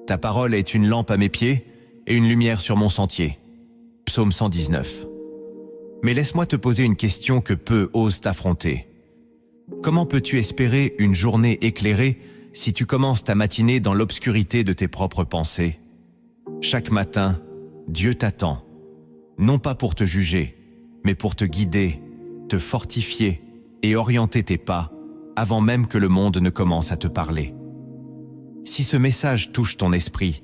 Ta parole est une lampe à mes pieds et une lumière sur mon sentier. Psaume 119. Mais laisse-moi te poser une question que peu osent t'affronter. Comment peux-tu espérer une journée éclairée si tu commences ta matinée dans l'obscurité de tes propres pensées? Chaque matin, Dieu t'attend, non pas pour te juger, mais pour te guider, te fortifier et orienter tes pas avant même que le monde ne commence à te parler. Si ce message touche ton esprit,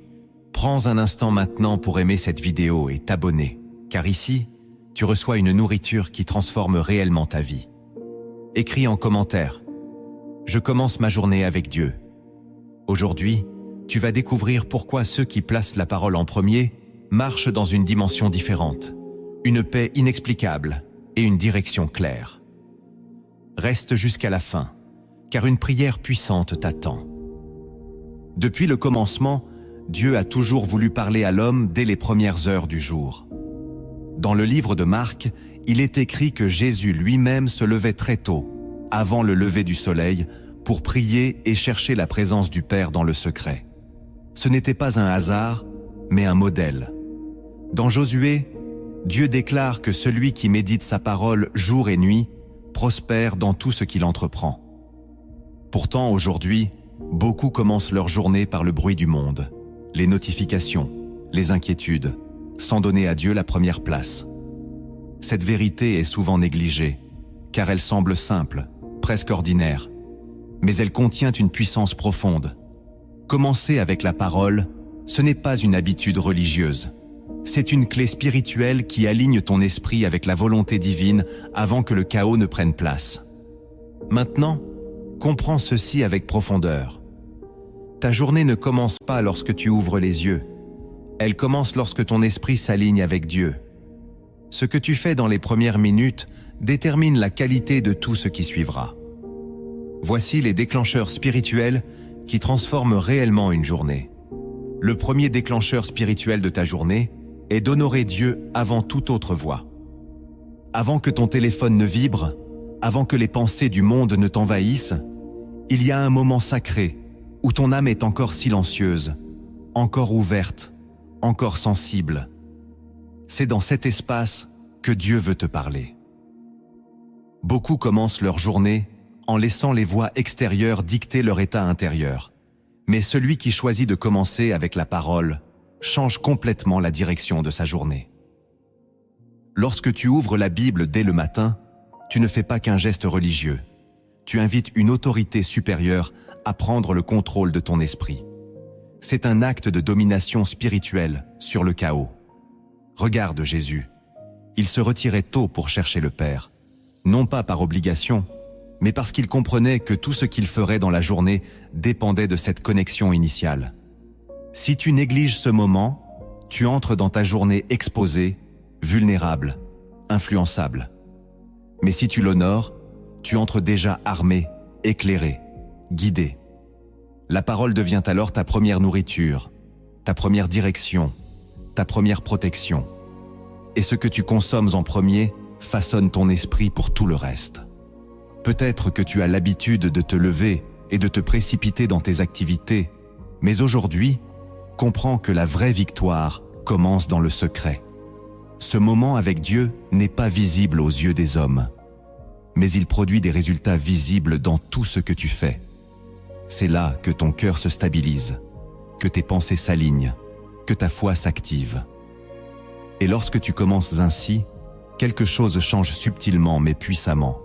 prends un instant maintenant pour aimer cette vidéo et t'abonner, car ici, tu reçois une nourriture qui transforme réellement ta vie. Écris en commentaire « Je commence ma journée avec Dieu ». Aujourd'hui, tu vas découvrir pourquoi ceux qui placent la parole en premier marchent dans une dimension différente, une paix inexplicable et une direction claire. Reste jusqu'à la fin, car une prière puissante t'attend. Depuis le commencement, Dieu a toujours voulu parler à l'homme dès les premières heures du jour. Dans le livre de Marc, il est écrit que Jésus lui-même se levait très tôt, avant le lever du soleil, pour prier et chercher la présence du Père dans le secret. Ce n'était pas un hasard, mais un modèle. Dans Josué, Dieu déclare que celui qui médite sa parole jour et nuit prospère dans tout ce qu'il entreprend. Pourtant, aujourd'hui, beaucoup commencent leur journée par le bruit du monde, les notifications, les inquiétudes, sans donner à Dieu la première place. Cette vérité est souvent négligée, car elle semble simple, presque ordinaire, mais elle contient une puissance profonde. Commencer avec la parole, ce n'est pas une habitude religieuse. C'est une clé spirituelle qui aligne ton esprit avec la volonté divine avant que le chaos ne prenne place. Maintenant, comprends ceci avec profondeur. Ta journée ne commence pas lorsque tu ouvres les yeux. Elle commence lorsque ton esprit s'aligne avec Dieu. Ce que tu fais dans les premières minutes détermine la qualité de tout ce qui suivra. Voici les déclencheurs spirituels qui transforment réellement une journée. Le premier déclencheur spirituel de ta journée est d'honorer Dieu avant toute autre voie. Avant que ton téléphone ne vibre, avant que les pensées du monde ne t'envahissent, il y a un moment sacré où ton âme est encore silencieuse, encore ouverte, encore sensible. C'est dans cet espace que Dieu veut te parler. Beaucoup commencent leur journée en laissant les voix extérieures dicter leur état intérieur. Mais celui qui choisit de commencer avec la parole change complètement la direction de sa journée. Lorsque tu ouvres la Bible dès le matin, tu ne fais pas qu'un geste religieux. Tu invites une autorité supérieure à prendre le contrôle de ton esprit. C'est un acte de domination spirituelle sur le chaos. Regarde Jésus. Il se retirait tôt pour chercher le Père, non pas par obligation, mais parce qu'il comprenait que tout ce qu'il ferait dans la journée dépendait de cette connexion initiale. Si tu négliges ce moment, tu entres dans ta journée exposée, vulnérable, influençable. Mais si tu l'honores, tu entres déjà armé, éclairé, guidé. La parole devient alors ta première nourriture, ta première direction, ta première protection. Et ce que tu consommes en premier façonne ton esprit pour tout le reste. Peut-être que tu as l'habitude de te lever et de te précipiter dans tes activités, mais aujourd'hui, comprends que la vraie victoire commence dans le secret. Ce moment avec Dieu n'est pas visible aux yeux des hommes, mais il produit des résultats visibles dans tout ce que tu fais. C'est là que ton cœur se stabilise, que tes pensées s'alignent, que ta foi s'active. Et lorsque tu commences ainsi, quelque chose change subtilement mais puissamment.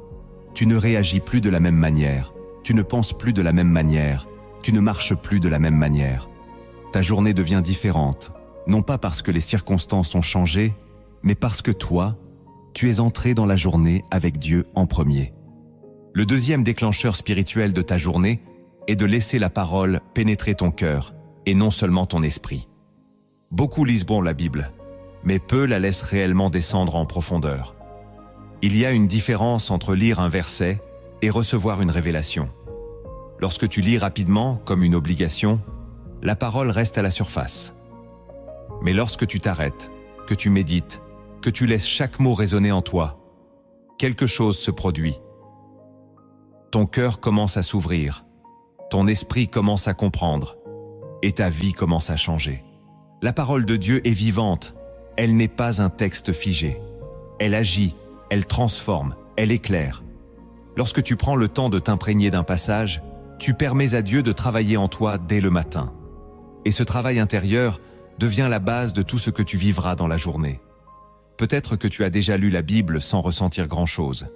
Tu ne réagis plus de la même manière, tu ne penses plus de la même manière, tu ne marches plus de la même manière. Ta journée devient différente, non pas parce que les circonstances ont changé, mais parce que toi, tu es entré dans la journée avec Dieu en premier. Le deuxième déclencheur spirituel de ta journée est de laisser la parole pénétrer ton cœur, et non seulement ton esprit. Beaucoup lisent bon la Bible, mais peu la laissent réellement descendre en profondeur. Il y a une différence entre lire un verset et recevoir une révélation. Lorsque tu lis rapidement, comme une obligation, la parole reste à la surface. Mais lorsque tu t'arrêtes, que tu médites, que tu laisses chaque mot résonner en toi, quelque chose se produit. Ton cœur commence à s'ouvrir, ton esprit commence à comprendre, et ta vie commence à changer. La parole de Dieu est vivante, elle n'est pas un texte figé. Elle agit, elle transforme, elle éclaire. Lorsque tu prends le temps de t'imprégner d'un passage, tu permets à Dieu de travailler en toi dès le matin. Et ce travail intérieur devient la base de tout ce que tu vivras dans la journée. Peut-être que tu as déjà lu la Bible sans ressentir grand-chose.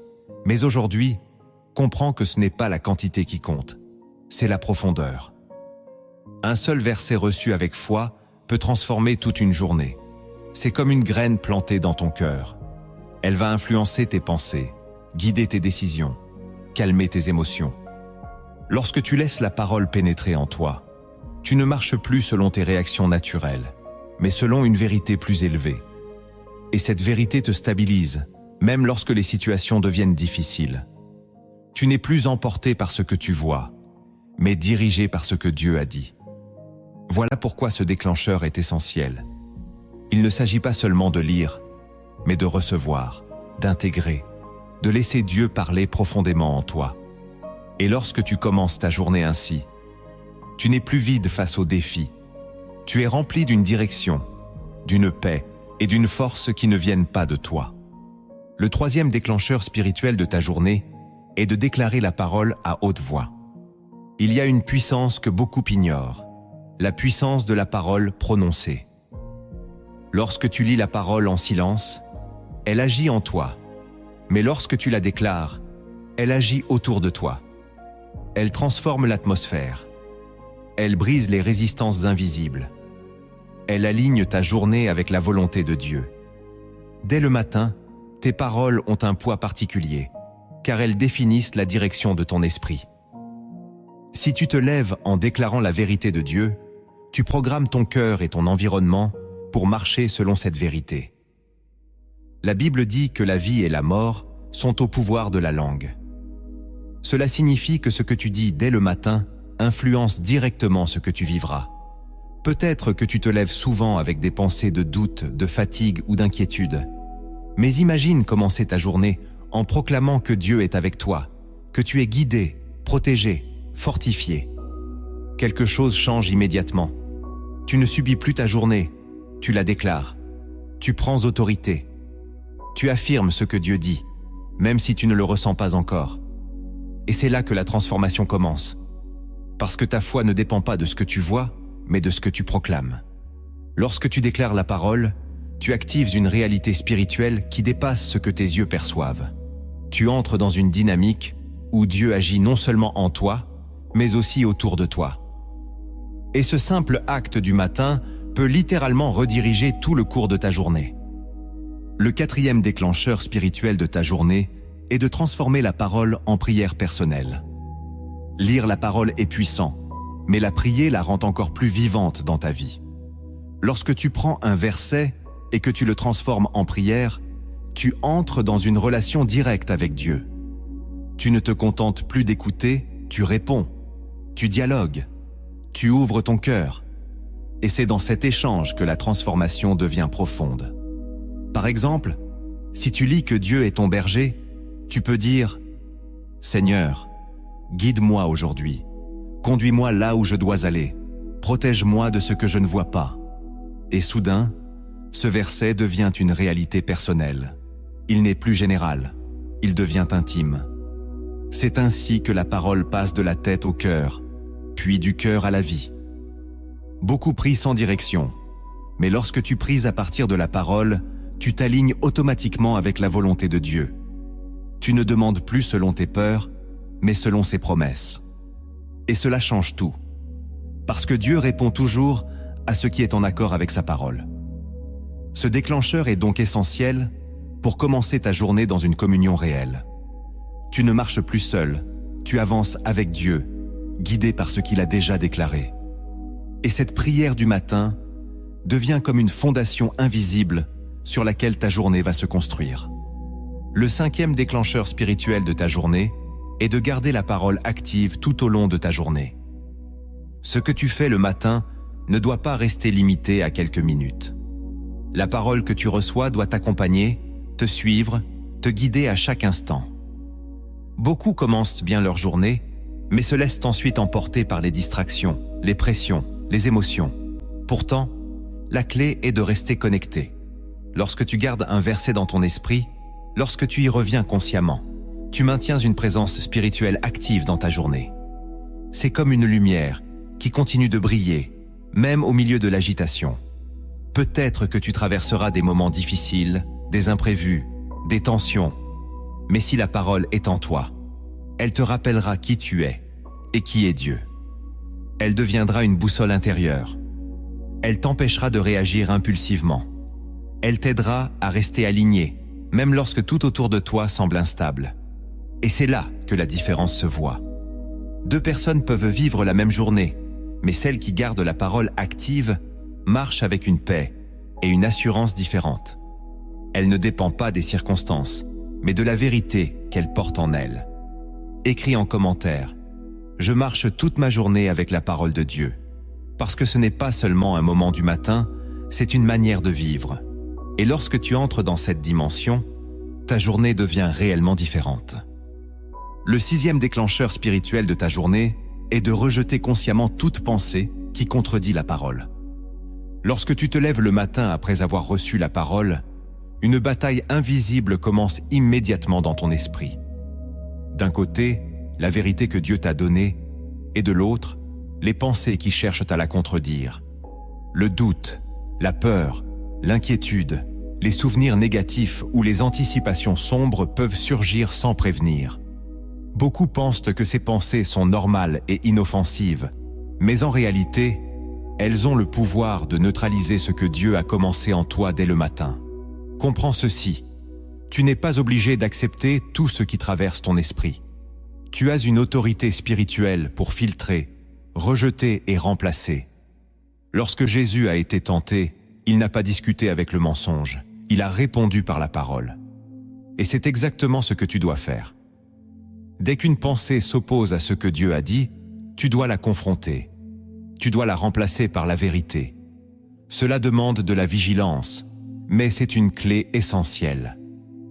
Mais aujourd'hui, comprends que ce n'est pas la quantité qui compte, c'est la profondeur. Un seul verset reçu avec foi peut transformer toute une journée. C'est comme une graine plantée dans ton cœur. Elle va influencer tes pensées, guider tes décisions, calmer tes émotions. Lorsque tu laisses la parole pénétrer en toi, tu ne marches plus selon tes réactions naturelles, mais selon une vérité plus élevée. Et cette vérité te stabilise, même lorsque les situations deviennent difficiles. Tu n'es plus emporté par ce que tu vois, mais dirigé par ce que Dieu a dit. Voilà pourquoi ce déclencheur est essentiel. Il ne s'agit pas seulement de lire, mais de recevoir, d'intégrer, de laisser Dieu parler profondément en toi. Et lorsque tu commences ta journée ainsi, tu n'es plus vide face aux défis. Tu es rempli d'une direction, d'une paix et d'une force qui ne viennent pas de toi. Le troisième déclencheur spirituel de ta journée est de déclarer la parole à haute voix. Il y a une puissance que beaucoup ignorent, la puissance de la parole prononcée. Lorsque tu lis la parole en silence, elle agit en toi, mais lorsque tu la déclares, elle agit autour de toi. Elle transforme l'atmosphère. Elle brise les résistances invisibles. Elle aligne ta journée avec la volonté de Dieu. Dès le matin, tes paroles ont un poids particulier, car elles définissent la direction de ton esprit. Si tu te lèves en déclarant la vérité de Dieu, tu programmes ton cœur et ton environnement pour marcher selon cette vérité. La Bible dit que la vie et la mort sont au pouvoir de la langue. Cela signifie que ce que tu dis dès le matin influence directement ce que tu vivras. Peut-être que tu te lèves souvent avec des pensées de doute, de fatigue ou d'inquiétude. Mais imagine commencer ta journée en proclamant que Dieu est avec toi, que tu es guidé, protégé, fortifié. Quelque chose change immédiatement. Tu ne subis plus ta journée, tu la déclares. Tu prends autorité. Tu affirmes ce que Dieu dit, même si tu ne le ressens pas encore. Et c'est là que la transformation commence. Parce que ta foi ne dépend pas de ce que tu vois, mais de ce que tu proclames. Lorsque tu déclares la parole, tu actives une réalité spirituelle qui dépasse ce que tes yeux perçoivent. Tu entres dans une dynamique où Dieu agit non seulement en toi, mais aussi autour de toi. Et ce simple acte du matin peut littéralement rediriger tout le cours de ta journée. Le quatrième déclencheur spirituel de ta journée est de transformer la parole en prière personnelle. Lire la parole est puissant, mais la prier la rend encore plus vivante dans ta vie. Lorsque tu prends un verset et que tu le transformes en prière, tu entres dans une relation directe avec Dieu. Tu ne te contentes plus d'écouter, tu réponds, tu dialogues, tu ouvres ton cœur. Et c'est dans cet échange que la transformation devient profonde. Par exemple, si tu lis que Dieu est ton berger, tu peux dire « Seigneur, guide-moi aujourd'hui, conduis-moi là où je dois aller, protège-moi de ce que je ne vois pas. » Et soudain, ce verset devient une réalité personnelle. Il n'est plus général, il devient intime. C'est ainsi que la parole passe de la tête au cœur, puis du cœur à la vie. Beaucoup prient sans direction, mais lorsque tu pries à partir de la parole, tu t'alignes automatiquement avec la volonté de Dieu. Tu ne demandes plus selon tes peurs, mais selon ses promesses. Et cela change tout, parce que Dieu répond toujours à ce qui est en accord avec sa parole. Ce déclencheur est donc essentiel pour commencer ta journée dans une communion réelle. Tu ne marches plus seul, tu avances avec Dieu, guidé par ce qu'il a déjà déclaré. Et cette prière du matin devient comme une fondation invisible sur laquelle ta journée va se construire. Le cinquième déclencheur spirituel de ta journée est de garder la parole active tout au long de ta journée. Ce que tu fais le matin ne doit pas rester limité à quelques minutes. La parole que tu reçois doit t'accompagner, te suivre, te guider à chaque instant. Beaucoup commencent bien leur journée, mais se laissent ensuite emporter par les distractions, les pressions, les émotions. Pourtant, la clé est de rester connecté. Lorsque tu gardes un verset dans ton esprit, lorsque tu y reviens consciemment, tu maintiens une présence spirituelle active dans ta journée. C'est comme une lumière qui continue de briller, même au milieu de l'agitation. Peut-être que tu traverseras des moments difficiles, des imprévus, des tensions, mais si la parole est en toi, elle te rappellera qui tu es et qui est Dieu. Elle deviendra une boussole intérieure. Elle t'empêchera de réagir impulsivement. Elle t'aidera à rester aligné, même lorsque tout autour de toi semble instable. Et c'est là que la différence se voit. Deux personnes peuvent vivre la même journée, mais celle qui garde la parole active marche avec une paix et une assurance différentes. Elle ne dépend pas des circonstances, mais de la vérité qu'elle porte en elle. Écris en commentaire « Je marche toute ma journée avec la parole de Dieu », parce que ce n'est pas seulement un moment du matin, c'est une manière de vivre. Et lorsque tu entres dans cette dimension, ta journée devient réellement différente. Le 6e déclencheur spirituel de ta journée est de rejeter consciemment toute pensée qui contredit la parole. Lorsque tu te lèves le matin après avoir reçu la parole, une bataille invisible commence immédiatement dans ton esprit. D'un côté, la vérité que Dieu t'a donnée, et de l'autre, les pensées qui cherchent à la contredire. Le doute, la peur, l'inquiétude, les souvenirs négatifs ou les anticipations sombres peuvent surgir sans prévenir. Beaucoup pensent que ces pensées sont normales et inoffensives, mais en réalité, elles ont le pouvoir de neutraliser ce que Dieu a commencé en toi dès le matin. Comprends ceci, tu n'es pas obligé d'accepter tout ce qui traverse ton esprit. Tu as une autorité spirituelle pour filtrer, rejeter et remplacer. Lorsque Jésus a été tenté, il n'a pas discuté avec le mensonge, il a répondu par la parole. Et c'est exactement ce que tu dois faire. Dès qu'une pensée s'oppose à ce que Dieu a dit, tu dois la confronter. Tu dois la remplacer par la vérité. Cela demande de la vigilance, mais c'est une clé essentielle.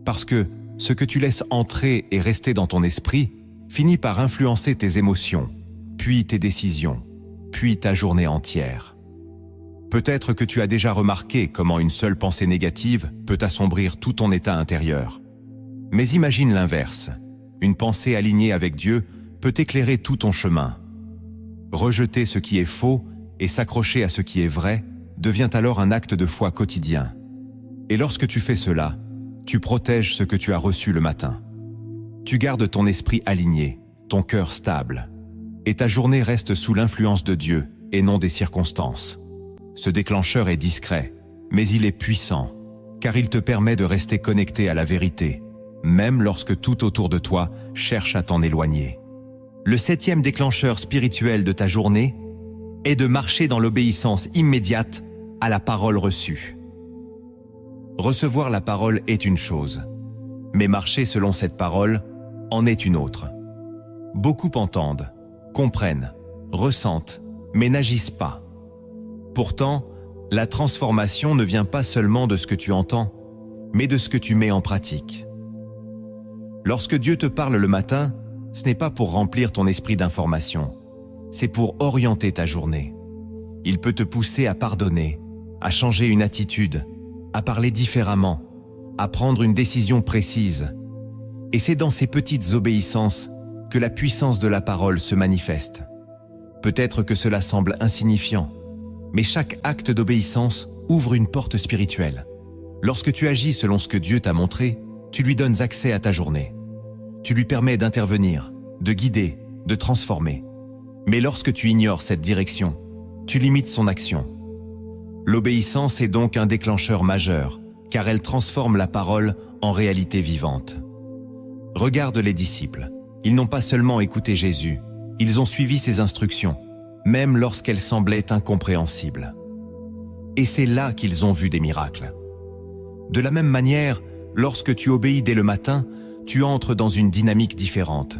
Parce que ce que tu laisses entrer et rester dans ton esprit finit par influencer tes émotions, puis tes décisions, puis ta journée entière. Peut-être que tu as déjà remarqué comment une seule pensée négative peut assombrir tout ton état intérieur. Mais imagine l'inverse. Une pensée alignée avec Dieu peut éclairer tout ton chemin. Rejeter ce qui est faux et s'accrocher à ce qui est vrai devient alors un acte de foi quotidien. Et lorsque tu fais cela, tu protèges ce que tu as reçu le matin. Tu gardes ton esprit aligné, ton cœur stable, et ta journée reste sous l'influence de Dieu et non des circonstances. Ce déclencheur est discret, mais il est puissant, car il te permet de rester connecté à la vérité, même lorsque tout autour de toi cherche à t'en éloigner. Le 7e déclencheur spirituel de ta journée est de marcher dans l'obéissance immédiate à la parole reçue. Recevoir la parole est une chose, mais marcher selon cette parole en est une autre. Beaucoup entendent, comprennent, ressentent, mais n'agissent pas. Pourtant, la transformation ne vient pas seulement de ce que tu entends, mais de ce que tu mets en pratique. Lorsque Dieu te parle le matin, ce n'est pas pour remplir ton esprit d'informations, c'est pour orienter ta journée. Il peut te pousser à pardonner, à changer une attitude, à parler différemment, à prendre une décision précise. Et c'est dans ces petites obéissances que la puissance de la parole se manifeste. Peut-être que cela semble insignifiant, mais chaque acte d'obéissance ouvre une porte spirituelle. Lorsque tu agis selon ce que Dieu t'a montré, tu lui donnes accès à ta journée. Tu lui permets d'intervenir, de guider, de transformer. Mais lorsque tu ignores cette direction, tu limites son action. L'obéissance est donc un déclencheur majeur, car elle transforme la parole en réalité vivante. Regarde les disciples. Ils n'ont pas seulement écouté Jésus, ils ont suivi ses instructions, même lorsqu'elles semblaient incompréhensibles. Et c'est là qu'ils ont vu des miracles. De la même manière, lorsque tu obéis dès le matin, tu entres dans une dynamique différente.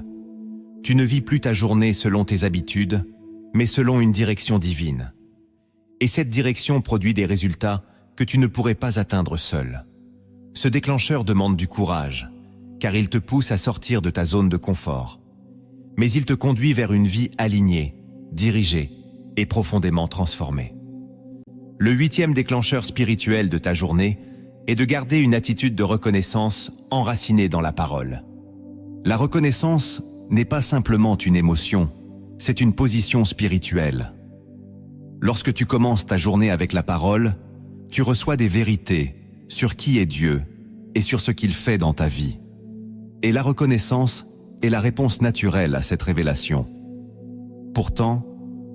Tu ne vis plus ta journée selon tes habitudes, mais selon une direction divine. Et cette direction produit des résultats que tu ne pourrais pas atteindre seul. Ce déclencheur demande du courage, car il te pousse à sortir de ta zone de confort. Mais il te conduit vers une vie alignée, dirigée et profondément transformé. Le 8e déclencheur spirituel de ta journée est de garder une attitude de reconnaissance enracinée dans la parole. La reconnaissance n'est pas simplement une émotion, c'est une position spirituelle. Lorsque tu commences ta journée avec la parole, tu reçois des vérités sur qui est Dieu et sur ce qu'il fait dans ta vie. Et la reconnaissance est la réponse naturelle à cette révélation. Pourtant,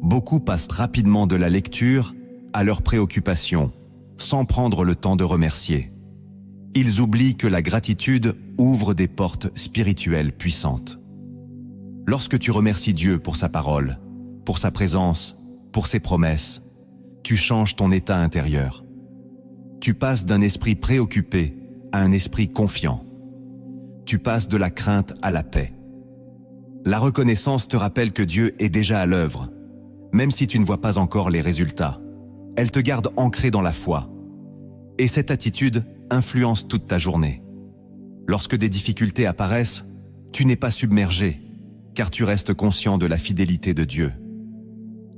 beaucoup passent rapidement de la lecture à leurs préoccupations, sans prendre le temps de remercier. Ils oublient que la gratitude ouvre des portes spirituelles puissantes. Lorsque tu remercies Dieu pour sa parole, pour sa présence, pour ses promesses, tu changes ton état intérieur. Tu passes d'un esprit préoccupé à un esprit confiant. Tu passes de la crainte à la paix. La reconnaissance te rappelle que Dieu est déjà à l'œuvre, même si tu ne vois pas encore les résultats. Elle te garde ancré dans la foi. Et cette attitude influence toute ta journée. Lorsque des difficultés apparaissent, tu n'es pas submergé, car tu restes conscient de la fidélité de Dieu.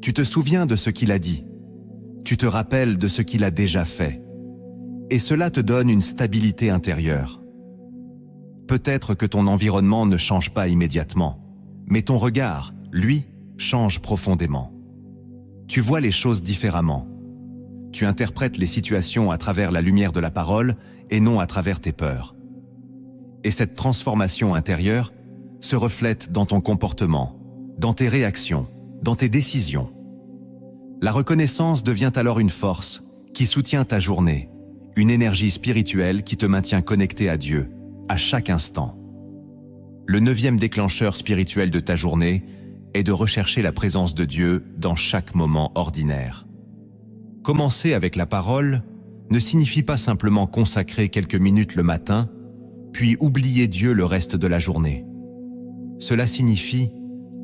Tu te souviens de ce qu'il a dit. Tu te rappelles de ce qu'il a déjà fait. Et cela te donne une stabilité intérieure. Peut-être que ton environnement ne change pas immédiatement, mais ton regard, lui, change profondément. Tu vois les choses différemment. Tu interprètes les situations à travers la lumière de la parole et non à travers tes peurs. Et cette transformation intérieure se reflète dans ton comportement, dans tes réactions, dans tes décisions. La reconnaissance devient alors une force qui soutient ta journée, une énergie spirituelle qui te maintient connecté à Dieu, à chaque instant. Le 9e déclencheur spirituel de ta journée est de rechercher la présence de Dieu dans chaque moment ordinaire. Commencer avec la parole ne signifie pas simplement consacrer quelques minutes le matin, puis oublier Dieu le reste de la journée. Cela signifie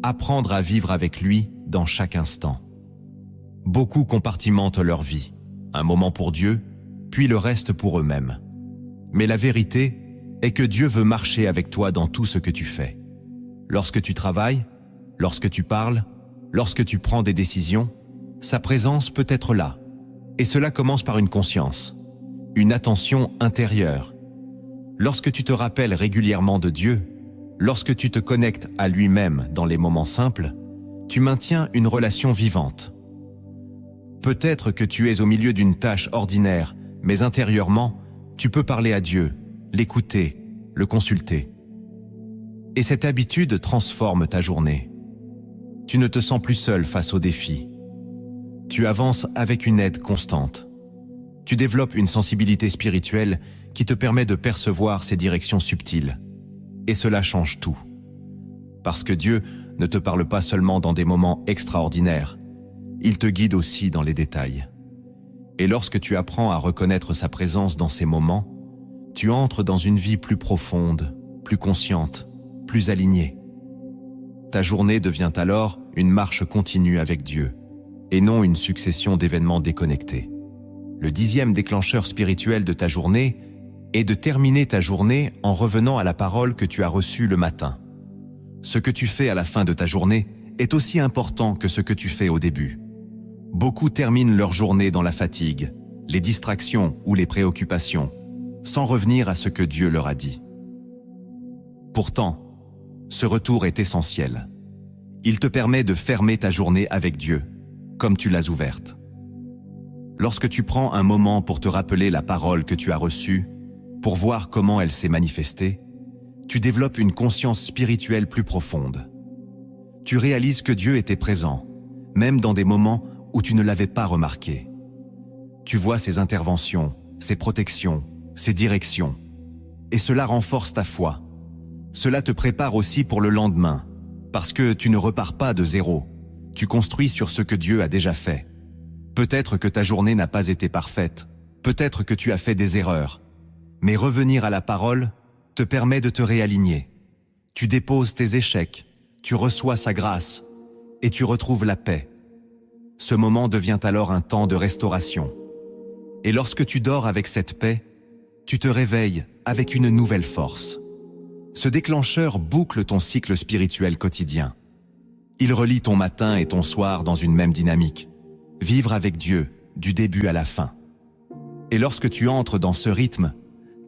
apprendre à vivre avec lui dans chaque instant. Beaucoup compartimentent leur vie, un moment pour Dieu, puis le reste pour eux-mêmes. Mais la vérité est que Dieu veut marcher avec toi dans tout ce que tu fais. Lorsque tu travailles, lorsque tu parles, lorsque tu prends des décisions, sa présence peut être là. Et cela commence par une conscience, une attention intérieure. Lorsque tu te rappelles régulièrement de Dieu, lorsque tu te connectes à lui-même dans les moments simples, tu maintiens une relation vivante. Peut-être que tu es au milieu d'une tâche ordinaire, mais intérieurement, tu peux parler à Dieu, l'écouter, le consulter. Et cette habitude transforme ta journée. Tu ne te sens plus seul face aux défis. Tu avances avec une aide constante. Tu développes une sensibilité spirituelle qui te permet de percevoir ces directions subtiles. Et cela change tout. Parce que Dieu ne te parle pas seulement dans des moments extraordinaires, il te guide aussi dans les détails. Et lorsque tu apprends à reconnaître sa présence dans ces moments, tu entres dans une vie plus profonde, plus consciente, plus alignée. Ta journée devient alors une marche continue avec Dieu, et non une succession d'événements déconnectés. Le 10e déclencheur spirituel de ta journée est de terminer ta journée en revenant à la parole que tu as reçue le matin. Ce que tu fais à la fin de ta journée est aussi important que ce que tu fais au début. Beaucoup terminent leur journée dans la fatigue, les distractions ou les préoccupations, sans revenir à ce que Dieu leur a dit. Pourtant, ce retour est essentiel. Il te permet de fermer ta journée avec Dieu, comme tu l'as ouverte. Lorsque tu prends un moment pour te rappeler la parole que tu as reçue, pour voir comment elle s'est manifestée, tu développes une conscience spirituelle plus profonde. Tu réalises que Dieu était présent, même dans des moments où tu ne l'avais pas remarqué. Tu vois ses interventions, ses protections, ses directions. Et cela renforce ta foi. Cela te prépare aussi pour le lendemain, parce que tu ne repars pas de zéro. Tu construis sur ce que Dieu a déjà fait. Peut-être que ta journée n'a pas été parfaite, peut-être que tu as fait des erreurs, mais revenir à la parole te permet de te réaligner. Tu déposes tes échecs, tu reçois sa grâce, et tu retrouves la paix. Ce moment devient alors un temps de restauration. Et lorsque tu dors avec cette paix, tu te réveilles avec une nouvelle force. Ce déclencheur boucle ton cycle spirituel quotidien. Il relie ton matin et ton soir dans une même dynamique. Vivre avec Dieu, du début à la fin. Et lorsque tu entres dans ce rythme,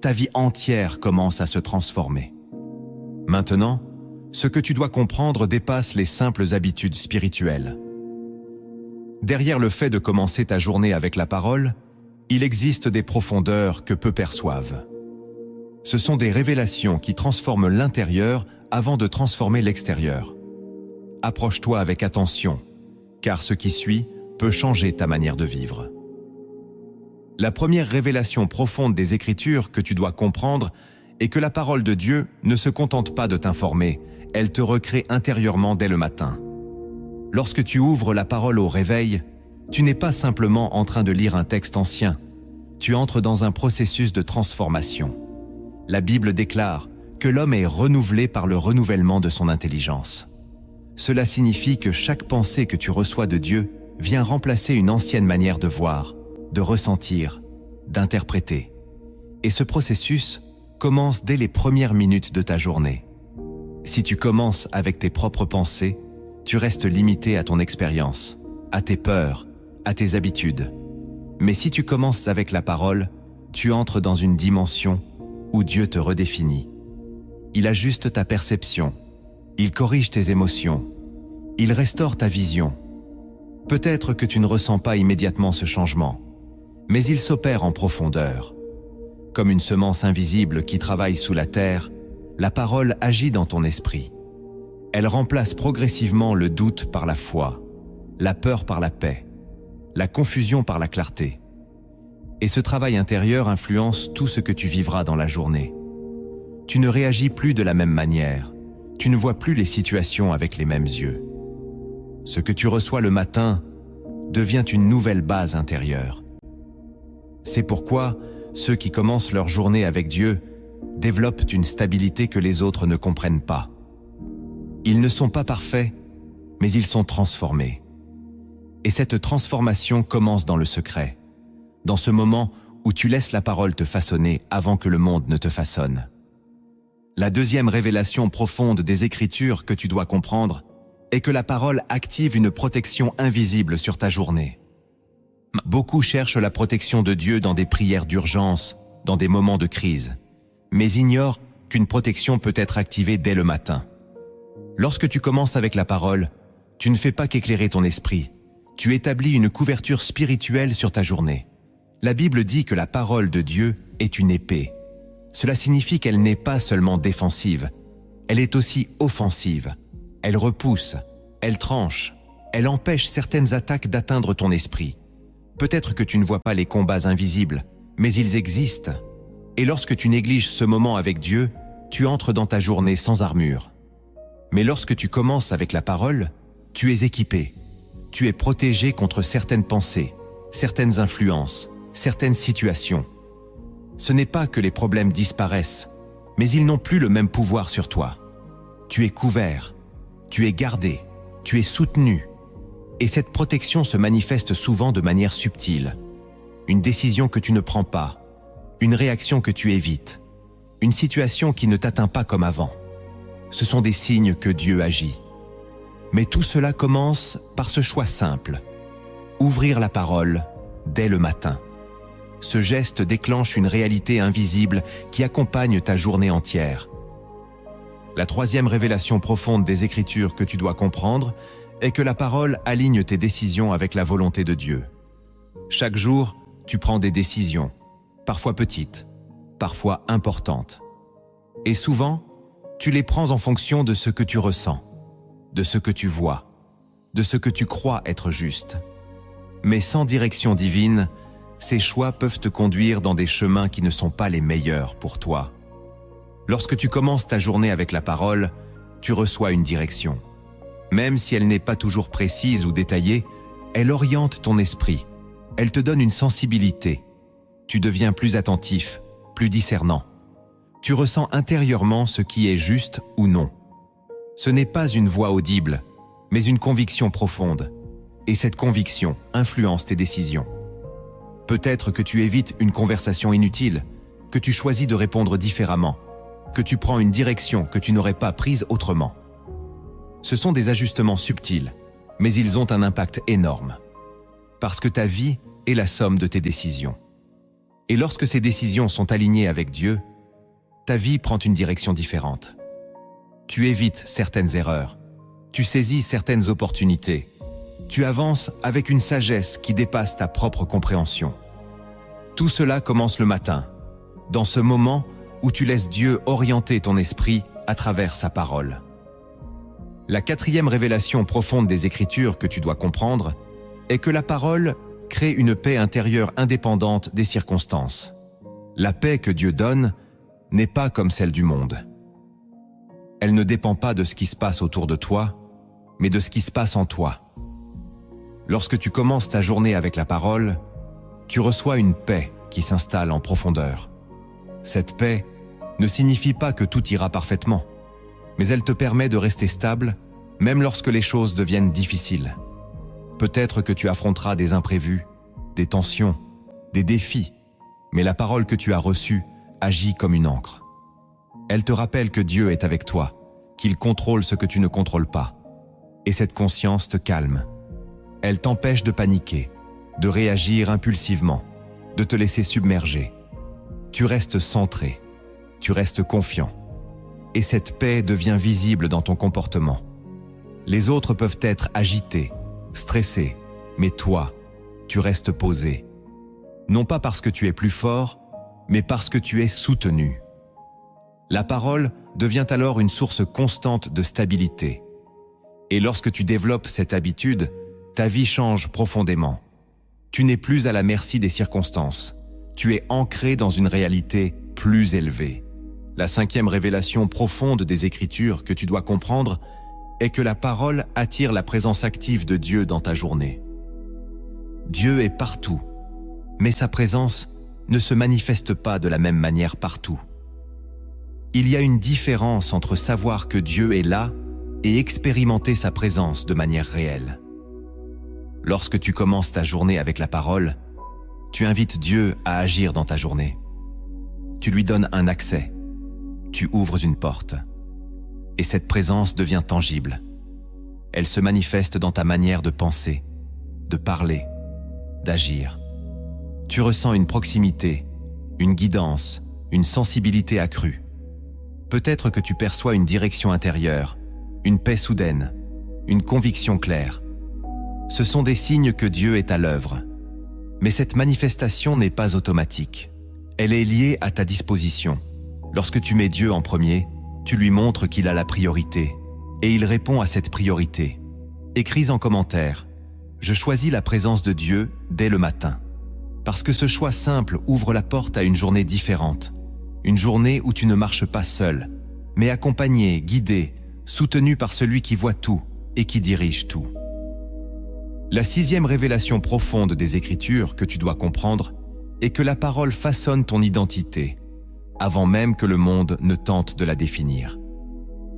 ta vie entière commence à se transformer. Maintenant, ce que tu dois comprendre dépasse les simples habitudes spirituelles. Derrière le fait de commencer ta journée avec la parole, il existe des profondeurs que peu perçoivent. Ce sont des révélations qui transforment l'intérieur avant de transformer l'extérieur. Approche-toi avec attention, car ce qui suit peut changer ta manière de vivre. La première révélation profonde des Écritures que tu dois comprendre est que la parole de Dieu ne se contente pas de t'informer, elle te recrée intérieurement dès le matin. Lorsque tu ouvres la parole au réveil, tu n'es pas simplement en train de lire un texte ancien, tu entres dans un processus de transformation. La Bible déclare que l'homme est renouvelé par le renouvellement de son intelligence. Cela signifie que chaque pensée que tu reçois de Dieu vient remplacer une ancienne manière de voir, de ressentir, d'interpréter. Et ce processus commence dès les premières minutes de ta journée. Si tu commences avec tes propres pensées, tu restes limité à ton expérience, à tes peurs, à tes habitudes. Mais si tu commences avec la parole, tu entres dans une dimension où Dieu te redéfinit. Il ajuste ta perception, il corrige tes émotions, il restaure ta vision. Peut-être que tu ne ressens pas immédiatement ce changement, mais il s'opère en profondeur. Comme une semence invisible qui travaille sous la terre, la parole agit dans ton esprit. Elle remplace progressivement le doute par la foi, la peur par la paix, la confusion par la clarté. Et ce travail intérieur influence tout ce que tu vivras dans la journée. Tu ne réagis plus de la même manière, tu ne vois plus les situations avec les mêmes yeux. Ce que tu reçois le matin devient une nouvelle base intérieure. C'est pourquoi ceux qui commencent leur journée avec Dieu développent une stabilité que les autres ne comprennent pas. Ils ne sont pas parfaits, mais ils sont transformés. Et cette transformation commence dans le secret, dans ce moment où tu laisses la parole te façonner avant que le monde ne te façonne. La deuxième révélation profonde des Écritures que tu dois comprendre est que la parole active une protection invisible sur ta journée. Beaucoup cherchent la protection de Dieu dans des prières d'urgence, dans des moments de crise, mais ignorent qu'une protection peut être activée dès le matin. Lorsque tu commences avec la parole, tu ne fais pas qu'éclairer ton esprit, tu établis une couverture spirituelle sur ta journée. La Bible dit que la parole de Dieu est une épée. Cela signifie qu'elle n'est pas seulement défensive, elle est aussi offensive. Elle repousse, elle tranche, elle empêche certaines attaques d'atteindre ton esprit. Peut-être que tu ne vois pas les combats invisibles, mais ils existent. Et lorsque tu négliges ce moment avec Dieu, tu entres dans ta journée sans armure. Mais lorsque tu commences avec la parole, tu es équipé. Tu es protégé contre certaines pensées, certaines influences, certaines situations. Ce n'est pas que les problèmes disparaissent, mais ils n'ont plus le même pouvoir sur toi. Tu es couvert, tu es gardé, tu es soutenu. Et cette protection se manifeste souvent de manière subtile. Une décision que tu ne prends pas, une réaction que tu évites, une situation qui ne t'atteint pas comme avant. Ce sont des signes que Dieu agit. Mais tout cela commence par ce choix simple. Ouvrir la parole dès le matin. Ce geste déclenche une réalité invisible qui accompagne ta journée entière. La troisième révélation profonde des Écritures que tu dois comprendre est que la parole aligne tes décisions avec la volonté de Dieu. Chaque jour, tu prends des décisions, parfois petites, parfois importantes. Et souvent, tu les prends en fonction de ce que tu ressens, de ce que tu vois, de ce que tu crois être juste. Mais sans direction divine, ces choix peuvent te conduire dans des chemins qui ne sont pas les meilleurs pour toi. Lorsque tu commences ta journée avec la parole, tu reçois une direction. Même si elle n'est pas toujours précise ou détaillée, elle oriente ton esprit. Elle te donne une sensibilité. Tu deviens plus attentif, plus discernant. Tu ressens intérieurement ce qui est juste ou non. Ce n'est pas une voix audible, mais une conviction profonde. Et cette conviction influence tes décisions. Peut-être que tu évites une conversation inutile, que tu choisis de répondre différemment, que tu prends une direction que tu n'aurais pas prise autrement. Ce sont des ajustements subtils, mais ils ont un impact énorme. Parce que ta vie est la somme de tes décisions. Et lorsque ces décisions sont alignées avec Dieu, ta vie prend une direction différente. Tu évites certaines erreurs, tu saisis certaines opportunités, tu avances avec une sagesse qui dépasse ta propre compréhension. Tout cela commence le matin, dans ce moment où tu laisses Dieu orienter ton esprit à travers sa parole. La quatrième révélation profonde des Écritures que tu dois comprendre est que la parole crée une paix intérieure indépendante des circonstances. La paix que Dieu donne n'est pas comme celle du monde. Elle ne dépend pas de ce qui se passe autour de toi, mais de ce qui se passe en toi. Lorsque tu commences ta journée avec la parole, tu reçois une paix qui s'installe en profondeur. Cette paix ne signifie pas que tout ira parfaitement, mais elle te permet de rester stable, même lorsque les choses deviennent difficiles. Peut-être que tu affronteras des imprévus, des tensions, des défis, mais la parole que tu as reçue agit comme une ancre. Elle te rappelle que Dieu est avec toi, qu'il contrôle ce que tu ne contrôles pas. Et cette conscience te calme. Elle t'empêche de paniquer, de réagir impulsivement, de te laisser submerger. Tu restes centré, tu restes confiant. Et cette paix devient visible dans ton comportement. Les autres peuvent être agités, stressés, mais toi, tu restes posé. Non pas parce que tu es plus fort, mais parce que tu es soutenu. La parole devient alors une source constante de stabilité. Et lorsque tu développes cette habitude, ta vie change profondément. Tu n'es plus à la merci des circonstances. Tu es ancré dans une réalité plus élevée. La cinquième révélation profonde des Écritures que tu dois comprendre est que la parole attire la présence active de Dieu dans ta journée. Dieu est partout, mais sa présence ne se manifeste pas de la même manière partout. Il y a une différence entre savoir que Dieu est là et expérimenter sa présence de manière réelle. Lorsque tu commences ta journée avec la parole, tu invites Dieu à agir dans ta journée. Tu lui donnes un accès. Tu ouvres une porte. Et cette présence devient tangible. Elle se manifeste dans ta manière de penser, de parler, d'agir. Tu ressens une proximité, une guidance, une sensibilité accrue. Peut-être que tu perçois une direction intérieure, une paix soudaine, une conviction claire. Ce sont des signes que Dieu est à l'œuvre. Mais cette manifestation n'est pas automatique. Elle est liée à ta disposition. Lorsque tu mets Dieu en premier, tu lui montres qu'il a la priorité, et il répond à cette priorité. Écris en commentaire « Je choisis la présence de Dieu dès le matin ». Parce que ce choix simple ouvre la porte à une journée différente. Une journée où tu ne marches pas seul, mais accompagné, guidé, soutenu par celui qui voit tout et qui dirige tout. La sixième révélation profonde des Écritures que tu dois comprendre est que la parole façonne ton identité, avant même que le monde ne tente de la définir.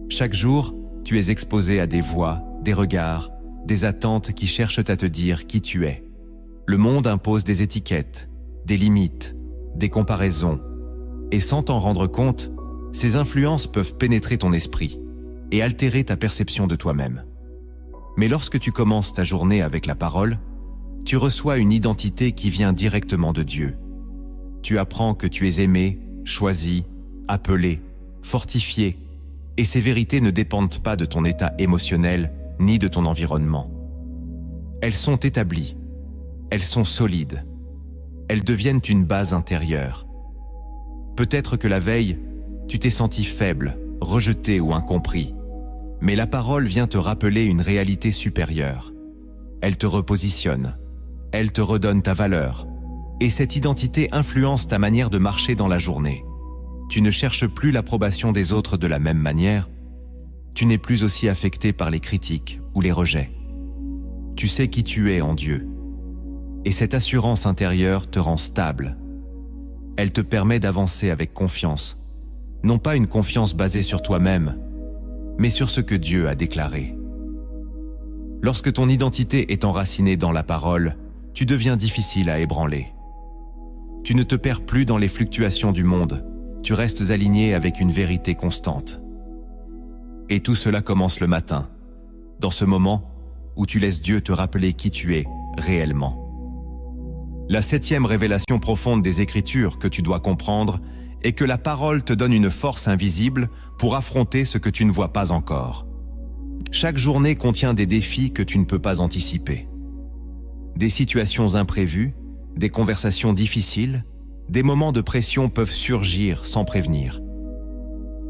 Chaque jour, tu es exposé à des voix, des regards, des attentes qui cherchent à te dire qui tu es. Le monde impose des étiquettes, des limites, des comparaisons, et sans t'en rendre compte, ces influences peuvent pénétrer ton esprit et altérer ta perception de toi-même. Mais lorsque tu commences ta journée avec la parole, tu reçois une identité qui vient directement de Dieu. Tu apprends que tu es aimé, choisi, appelé, fortifié, et ces vérités ne dépendent pas de ton état émotionnel ni de ton environnement. Elles sont établies, elles sont solides, elles deviennent une base intérieure. Peut-être que la veille, tu t'es senti faible, rejeté ou incompris, mais la parole vient te rappeler une réalité supérieure. Elle te repositionne, elle te redonne ta valeur, et cette identité influence ta manière de marcher dans la journée. Tu ne cherches plus l'approbation des autres de la même manière, tu n'es plus aussi affecté par les critiques ou les rejets. Tu sais qui tu es en Dieu, et cette assurance intérieure te rend stable. Elle te permet d'avancer avec confiance, non pas une confiance basée sur toi-même, mais sur ce que Dieu a déclaré. Lorsque ton identité est enracinée dans la parole, tu deviens difficile à ébranler. Tu ne te perds plus dans les fluctuations du monde, tu restes aligné avec une vérité constante. Et tout cela commence le matin, dans ce moment où tu laisses Dieu te rappeler qui tu es réellement. La 7e révélation profonde des Écritures que tu dois comprendre est que la parole te donne une force invisible pour affronter ce que tu ne vois pas encore. Chaque journée contient des défis que tu ne peux pas anticiper. Des situations imprévues, des conversations difficiles, des moments de pression peuvent surgir sans prévenir.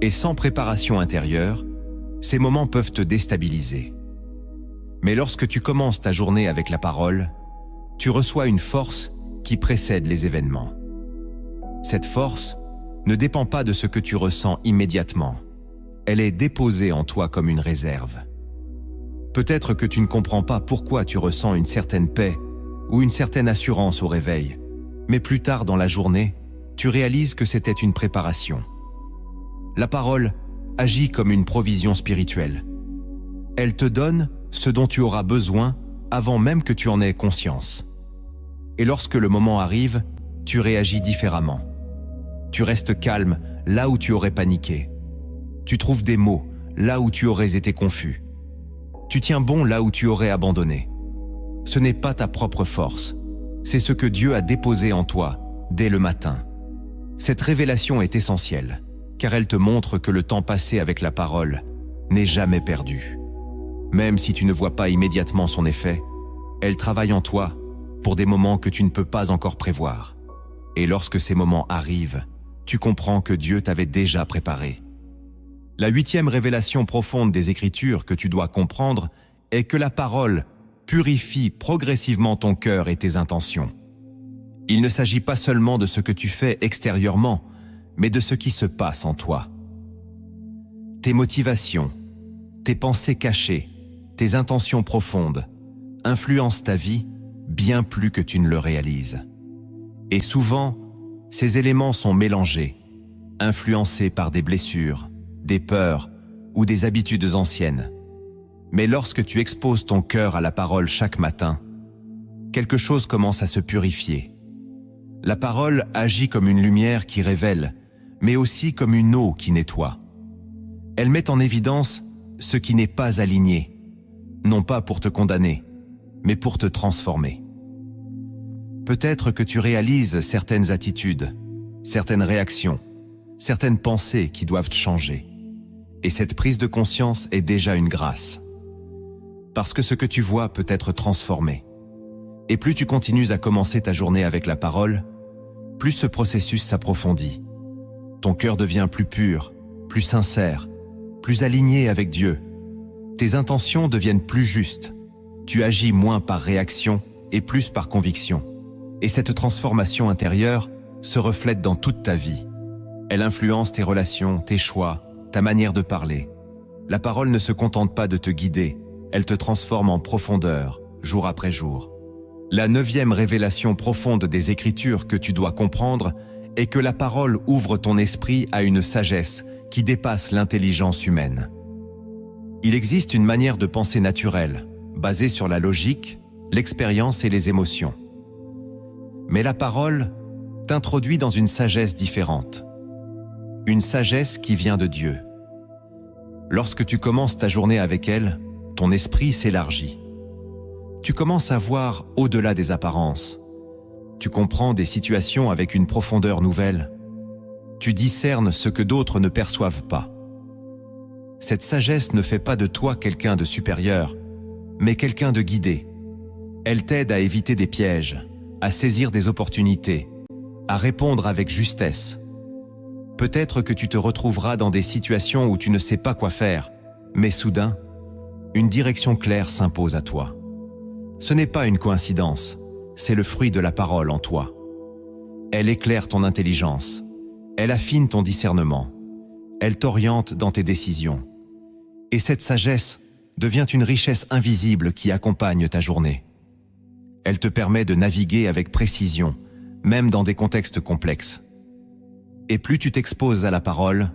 Et sans préparation intérieure, ces moments peuvent te déstabiliser. Mais lorsque tu commences ta journée avec la parole, tu reçois une force qui précède les événements. Cette force ne dépend pas de ce que tu ressens immédiatement. Elle est déposée en toi comme une réserve. Peut-être que tu ne comprends pas pourquoi tu ressens une certaine paix ou une certaine assurance au réveil, mais plus tard dans la journée, tu réalises que c'était une préparation. La parole agit comme une provision spirituelle. Elle te donne ce dont tu auras besoin avant même que tu en aies conscience. Et lorsque le moment arrive, tu réagis différemment. Tu restes calme là où tu aurais paniqué. Tu trouves des mots là où tu aurais été confus. Tu tiens bon là où tu aurais abandonné. Ce n'est pas ta propre force, c'est ce que Dieu a déposé en toi dès le matin. Cette révélation est essentielle, car elle te montre que le temps passé avec la parole n'est jamais perdu. Même si tu ne vois pas immédiatement son effet, elle travaille en toi pour des moments que tu ne peux pas encore prévoir. Et lorsque ces moments arrivent, tu comprends que Dieu t'avait déjà préparé. La 8e révélation profonde des Écritures que tu dois comprendre est que la parole purifie progressivement ton cœur et tes intentions. Il ne s'agit pas seulement de ce que tu fais extérieurement, mais de ce qui se passe en toi. Tes motivations, tes pensées cachées, tes intentions profondes influencent ta vie bien plus que tu ne le réalises. Et souvent, ces éléments sont mélangés, influencés par des blessures, des peurs ou des habitudes anciennes. Mais lorsque tu exposes ton cœur à la parole chaque matin, quelque chose commence à se purifier. La parole agit comme une lumière qui révèle, mais aussi comme une eau qui nettoie. Elle met en évidence ce qui n'est pas aligné, non pas pour te condamner, mais pour te transformer. Peut-être que tu réalises certaines attitudes, certaines réactions, certaines pensées qui doivent changer. Et cette prise de conscience est déjà une grâce. Parce que ce que tu vois peut être transformé. Et plus tu continues à commencer ta journée avec la parole, plus ce processus s'approfondit. Ton cœur devient plus pur, plus sincère, plus aligné avec Dieu. Tes intentions deviennent plus justes. Tu agis moins par réaction et plus par conviction. Et cette transformation intérieure se reflète dans toute ta vie. Elle influence tes relations, tes choix, ta manière de parler. La parole ne se contente pas de te guider, elle te transforme en profondeur, jour après jour. La 9e révélation profonde des Écritures que tu dois comprendre est que la parole ouvre ton esprit à une sagesse qui dépasse l'intelligence humaine. Il existe une manière de penser naturelle, basée sur la logique, l'expérience et les émotions. Mais la parole t'introduit dans une sagesse différente. Une sagesse qui vient de Dieu. Lorsque tu commences ta journée avec elle, ton esprit s'élargit. Tu commences à voir au-delà des apparences. Tu comprends des situations avec une profondeur nouvelle. Tu discernes ce que d'autres ne perçoivent pas. Cette sagesse ne fait pas de toi quelqu'un de supérieur, mais quelqu'un de guidé. Elle t'aide à éviter des pièges, à saisir des opportunités, à répondre avec justesse. Peut-être que tu te retrouveras dans des situations où tu ne sais pas quoi faire, mais soudain, une direction claire s'impose à toi. Ce n'est pas une coïncidence, c'est le fruit de la parole en toi. Elle éclaire ton intelligence, elle affine ton discernement, elle t'oriente dans tes décisions. Et cette sagesse devient une richesse invisible qui accompagne ta journée. Elle te permet de naviguer avec précision, même dans des contextes complexes. Et plus tu t'exposes à la parole,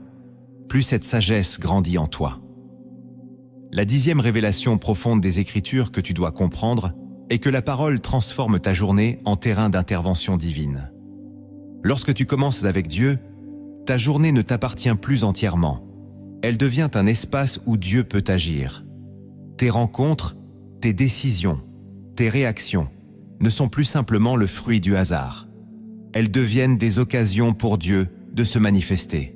plus cette sagesse grandit en toi. La 10e révélation profonde des Écritures que tu dois comprendre est que la parole transforme ta journée en terrain d'intervention divine. Lorsque tu commences avec Dieu, ta journée ne t'appartient plus entièrement. Elle devient un espace où Dieu peut agir. Tes rencontres, tes décisions, tes réactions ne sont plus simplement le fruit du hasard. Elles deviennent des occasions pour Dieu de se manifester.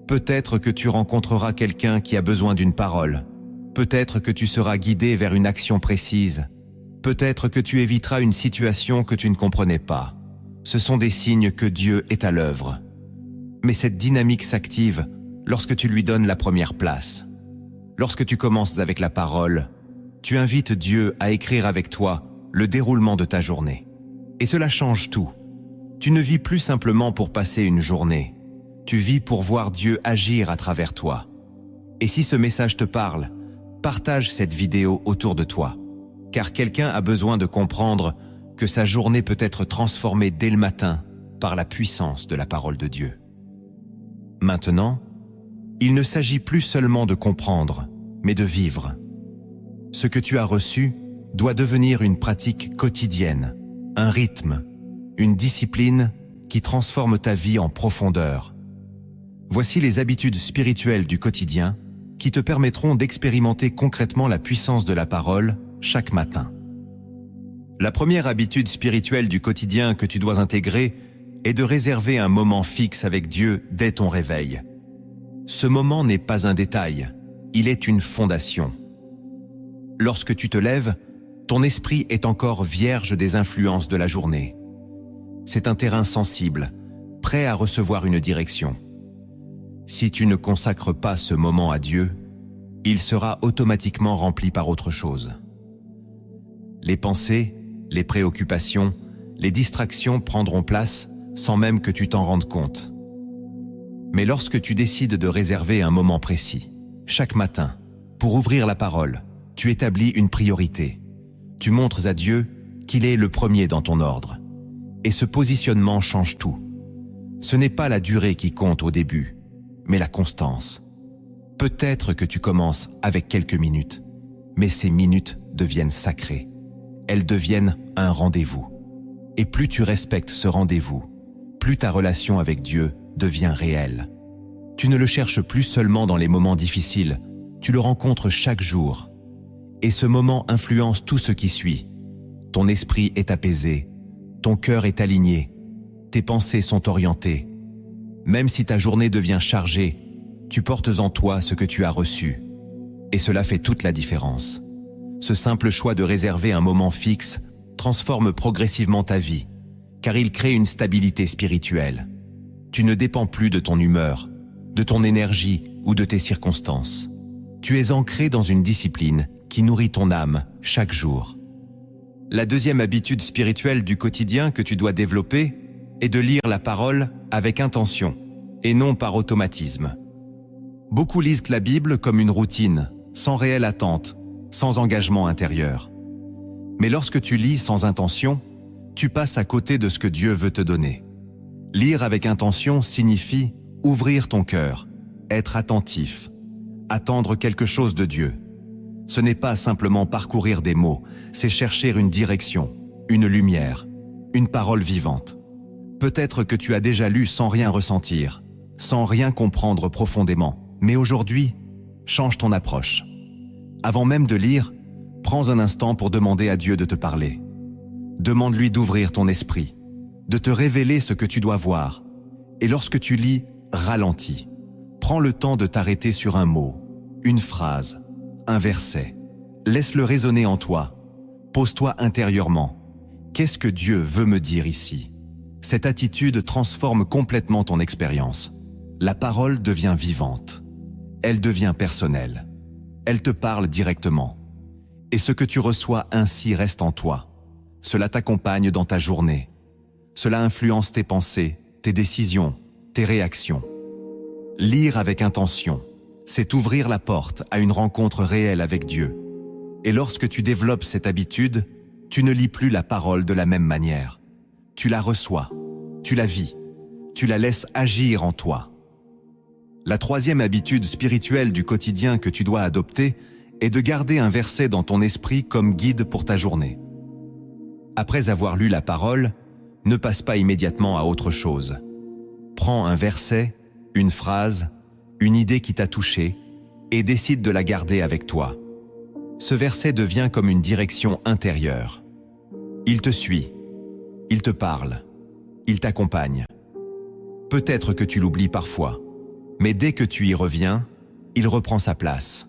Peut-être que tu rencontreras quelqu'un qui a besoin d'une parole. Peut-être que tu seras guidé vers une action précise. Peut-être que tu éviteras une situation que tu ne comprenais pas. Ce sont des signes que Dieu est à l'œuvre. Mais cette dynamique s'active lorsque tu lui donnes la première place. Lorsque tu commences avec la parole, tu invites Dieu à écrire avec toi le déroulement de ta journée. Et cela change tout. Tu ne vis plus simplement pour passer une journée. Tu vis pour voir Dieu agir à travers toi. Et si ce message te parle, partage cette vidéo autour de toi. Car quelqu'un a besoin de comprendre que sa journée peut être transformée dès le matin par la puissance de la parole de Dieu. Maintenant, il ne s'agit plus seulement de comprendre, mais de vivre. Ce que tu as reçu doit devenir une pratique quotidienne, un rythme, une discipline qui transforme ta vie en profondeur. Voici les habitudes spirituelles du quotidien qui te permettront d'expérimenter concrètement la puissance de la parole chaque matin. La première habitude spirituelle du quotidien que tu dois intégrer est de réserver un moment fixe avec Dieu dès ton réveil. Ce moment n'est pas un détail, il est une fondation. Lorsque tu te lèves, ton esprit est encore vierge des influences de la journée. C'est un terrain sensible, prêt à recevoir une direction. Si tu ne consacres pas ce moment à Dieu, il sera automatiquement rempli par autre chose. Les pensées, les préoccupations, les distractions prendront place sans même que tu t'en rendes compte. Mais lorsque tu décides de réserver un moment précis, chaque matin, pour ouvrir la parole, tu établis une priorité. Tu montres à Dieu qu'il est le premier dans ton ordre. Et ce positionnement change tout. Ce n'est pas la durée qui compte au début, mais la constance. Peut-être que tu commences avec quelques minutes, mais ces minutes deviennent sacrées. Elles deviennent un rendez-vous. Et plus tu respectes ce rendez-vous, plus ta relation avec Dieu devient réelle. Tu ne le cherches plus seulement dans les moments difficiles, tu le rencontres chaque jour. Et ce moment influence tout ce qui suit. Ton esprit est apaisé, ton cœur est aligné, tes pensées sont orientées. Même si ta journée devient chargée, tu portes en toi ce que tu as reçu. Et cela fait toute la différence. Ce simple choix de réserver un moment fixe transforme progressivement ta vie, car il crée une stabilité spirituelle. Tu ne dépends plus de ton humeur, de ton énergie ou de tes circonstances. Tu es ancré dans une discipline qui nourrit ton âme chaque jour. La deuxième habitude spirituelle du quotidien que tu dois développer est de lire la parole avec intention et non par automatisme. Beaucoup lisent la Bible comme une routine, sans réelle attente, sans engagement intérieur. Mais lorsque tu lis sans intention, tu passes à côté de ce que Dieu veut te donner. Lire avec intention signifie ouvrir ton cœur, être attentif, attendre quelque chose de Dieu. Ce n'est pas simplement parcourir des mots, c'est chercher une direction, une lumière, une parole vivante. Peut-être que tu as déjà lu sans rien ressentir, sans rien comprendre profondément, mais aujourd'hui, change ton approche. Avant même de lire, prends un instant pour demander à Dieu de te parler. Demande-lui d'ouvrir ton esprit, de te révéler ce que tu dois voir. Et lorsque tu lis, ralentis. Prends le temps de t'arrêter sur un mot, une phrase, un verset. Laisse-le résonner en toi. Pose-toi intérieurement. Qu'est-ce que Dieu veut me dire ici? Cette attitude transforme complètement ton expérience. La parole devient vivante. Elle devient personnelle. Elle te parle directement. Et ce que tu reçois ainsi reste en toi. Cela t'accompagne dans ta journée. Cela influence tes pensées, tes décisions, tes réactions. Lire avec intention, c'est ouvrir la porte à une rencontre réelle avec Dieu. Et lorsque tu développes cette habitude, tu ne lis plus la parole de la même manière. Tu la reçois, tu la vis, tu la laisses agir en toi. La troisième habitude spirituelle du quotidien que tu dois adopter est de garder un verset dans ton esprit comme guide pour ta journée. Après avoir lu la parole, ne passe pas immédiatement à autre chose. Prends un verset, une phrase, une idée qui t'a touché et décide de la garder avec toi. Ce verset devient comme une direction intérieure. Il te suit, il te parle, il t'accompagne. Peut-être que tu l'oublies parfois, mais dès que tu y reviens, il reprend sa place.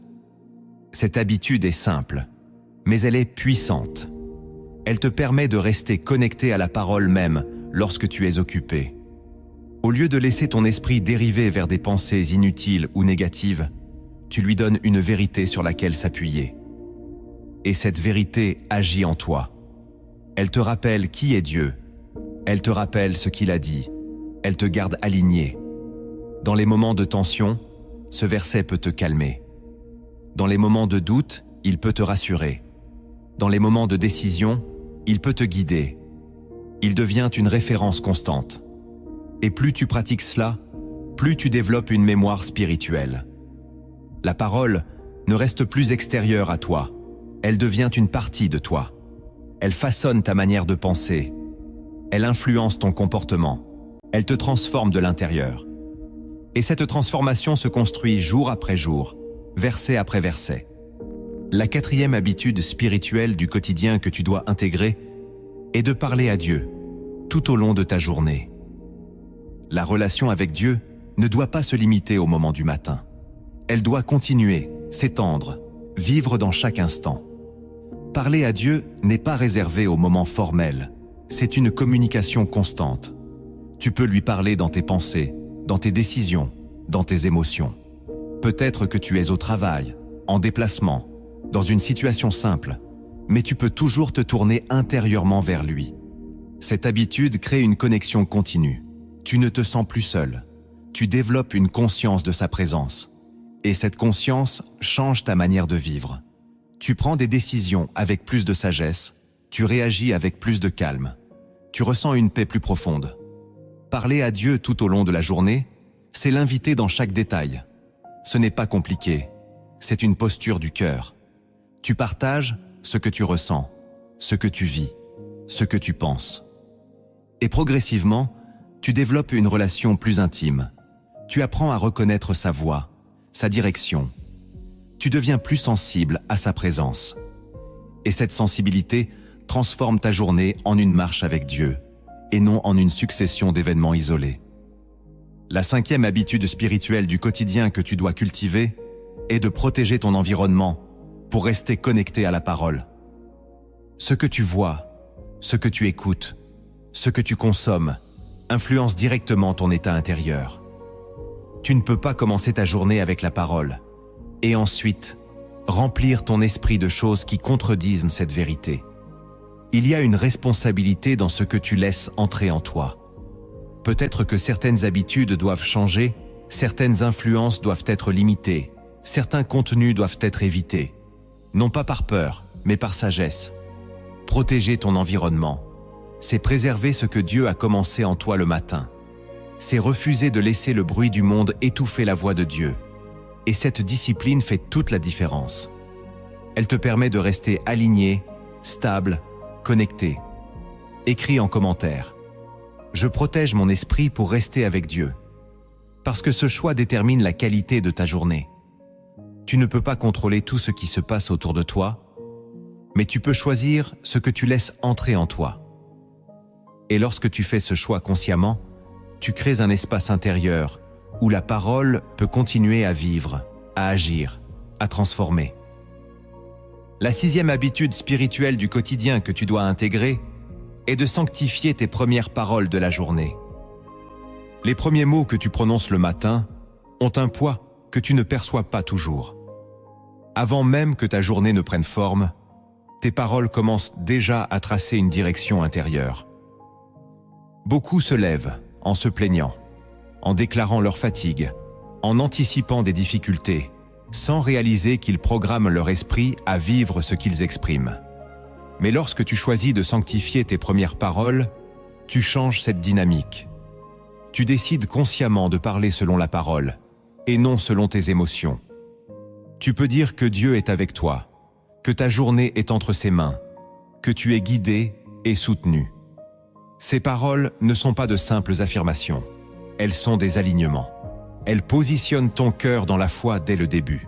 Cette habitude est simple, mais elle est puissante. Elle te permet de rester connecté à la parole même lorsque tu es occupé. Au lieu de laisser ton esprit dériver vers des pensées inutiles ou négatives, tu lui donnes une vérité sur laquelle s'appuyer. Et cette vérité agit en toi. Elle te rappelle qui est Dieu. Elle te rappelle ce qu'il a dit. Elle te garde aligné. Dans les moments de tension, ce verset peut te calmer. Dans les moments de doute, il peut te rassurer. Dans les moments de décision, il peut te guider. Il devient une référence constante. Et plus tu pratiques cela, plus tu développes une mémoire spirituelle. La parole ne reste plus extérieure à toi. Elle devient une partie de toi. Elle façonne ta manière de penser. Elle influence ton comportement. Elle te transforme de l'intérieur. Et cette transformation se construit jour après jour, verset après verset. La quatrième habitude spirituelle du quotidien que tu dois intégrer est de parler à Dieu tout au long de ta journée. La relation avec Dieu ne doit pas se limiter au moment du matin. Elle doit continuer, s'étendre, vivre dans chaque instant. Parler à Dieu n'est pas réservé aux moments formels. C'est une communication constante. Tu peux lui parler dans tes pensées, dans tes décisions, dans tes émotions. Peut-être que tu es au travail, en déplacement, dans une situation simple, mais tu peux toujours te tourner intérieurement vers lui. Cette habitude crée une connexion continue. Tu ne te sens plus seul. Tu développes une conscience de sa présence. Et cette conscience change ta manière de vivre. Tu prends des décisions avec plus de sagesse, tu réagis avec plus de calme. Tu ressens une paix plus profonde. Parler à Dieu tout au long de la journée, c'est l'inviter dans chaque détail. Ce n'est pas compliqué, c'est une posture du cœur. Tu partages ce que tu ressens, ce que tu vis, ce que tu penses. Et progressivement, tu développes une relation plus intime. Tu apprends à reconnaître sa voix, sa direction. Tu deviens plus sensible à sa présence. Et cette sensibilité transforme ta journée en une marche avec Dieu, et non en une succession d'événements isolés. La cinquième habitude spirituelle du quotidien que tu dois cultiver est de protéger ton environnement pour rester connecté à la parole. Ce que tu vois, ce que tu écoutes, ce que tu consommes, influence directement ton état intérieur. Tu ne peux pas commencer ta journée avec la parole et ensuite remplir ton esprit de choses qui contredisent cette vérité. Il y a une responsabilité dans ce que tu laisses entrer en toi. Peut-être que certaines habitudes doivent changer, certaines influences doivent être limitées, certains contenus doivent être évités. Non pas par peur, mais par sagesse. Protéger ton environnement, c'est préserver ce que Dieu a commencé en toi le matin. C'est refuser de laisser le bruit du monde étouffer la voix de Dieu. Et cette discipline fait toute la différence. Elle te permet de rester aligné, stable, connecté. Écris en commentaire. Je protège mon esprit pour rester avec Dieu. Parce que ce choix détermine la qualité de ta journée. Tu ne peux pas contrôler tout ce qui se passe autour de toi, mais tu peux choisir ce que tu laisses entrer en toi. Et lorsque tu fais ce choix consciemment, tu crées un espace intérieur où la parole peut continuer à vivre, à agir, à transformer. La sixième habitude spirituelle du quotidien que tu dois intégrer est de sanctifier tes premières paroles de la journée. Les premiers mots que tu prononces le matin ont un poids que tu ne perçois pas toujours. Avant même que ta journée ne prenne forme, tes paroles commencent déjà à tracer une direction intérieure. Beaucoup se lèvent en se plaignant, en déclarant leur fatigue, en anticipant des difficultés, sans réaliser qu'ils programment leur esprit à vivre ce qu'ils expriment. Mais lorsque tu choisis de sanctifier tes premières paroles, tu changes cette dynamique. Tu décides consciemment de parler selon la parole, et non selon tes émotions. Tu peux dire que Dieu est avec toi, que ta journée est entre ses mains, que tu es guidé et soutenu. Ces paroles ne sont pas de simples affirmations, elles sont des alignements. Elles positionnent ton cœur dans la foi dès le début.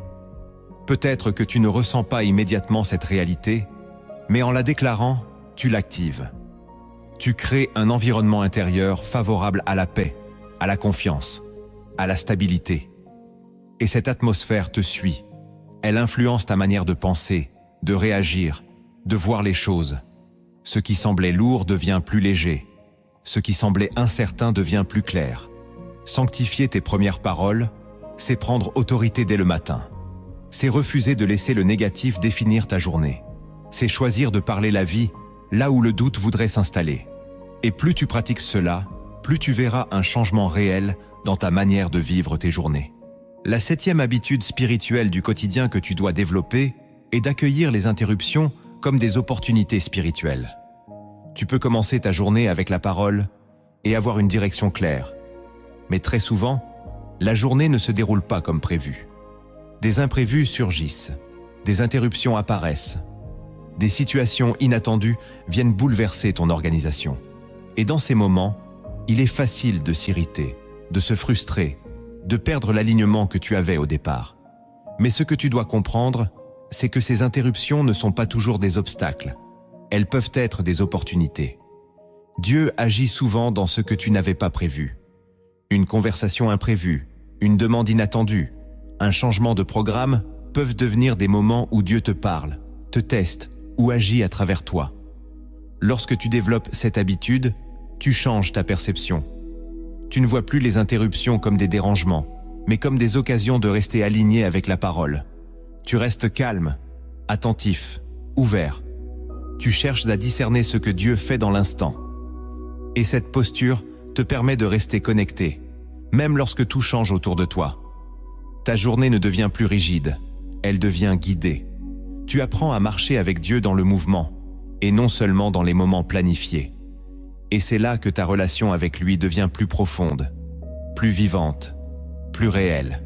Peut-être que tu ne ressens pas immédiatement cette réalité, mais en la déclarant, tu l'actives. Tu crées un environnement intérieur favorable à la paix, à la confiance, à la stabilité. Et cette atmosphère te suit. Elle influence ta manière de penser, de réagir, de voir les choses. Ce qui semblait lourd devient plus léger. Ce qui semblait incertain devient plus clair. Sanctifier tes premières paroles, c'est prendre autorité dès le matin. C'est refuser de laisser le négatif définir ta journée. C'est choisir de parler la vie là où le doute voudrait s'installer. Et plus tu pratiques cela, plus tu verras un changement réel dans ta manière de vivre tes journées. La 7e habitude spirituelle du quotidien que tu dois développer est d'accueillir les interruptions comme des opportunités spirituelles. Tu peux commencer ta journée avec la parole et avoir une direction claire. Mais très souvent, la journée ne se déroule pas comme prévu. Des imprévus surgissent, des interruptions apparaissent, des situations inattendues viennent bouleverser ton organisation. Et dans ces moments, il est facile de s'irriter, de se frustrer, de perdre l'alignement que tu avais au départ. Mais ce que tu dois comprendre, c'est que ces interruptions ne sont pas toujours des obstacles. Elles peuvent être des opportunités. Dieu agit souvent dans ce que tu n'avais pas prévu. Une conversation imprévue, une demande inattendue, un changement de programme peuvent devenir des moments où Dieu te parle, te teste ou agit à travers toi. Lorsque tu développes cette habitude, tu changes ta perception. Tu ne vois plus les interruptions comme des dérangements, mais comme des occasions de rester aligné avec la parole. Tu restes calme, attentif, ouvert. Tu cherches à discerner ce que Dieu fait dans l'instant. Et cette posture te permet de rester connecté, même lorsque tout change autour de toi. Ta journée ne devient plus rigide, elle devient guidée. Tu apprends à marcher avec Dieu dans le mouvement, et non seulement dans les moments planifiés. Et c'est là que ta relation avec lui devient plus profonde, plus vivante, plus réelle.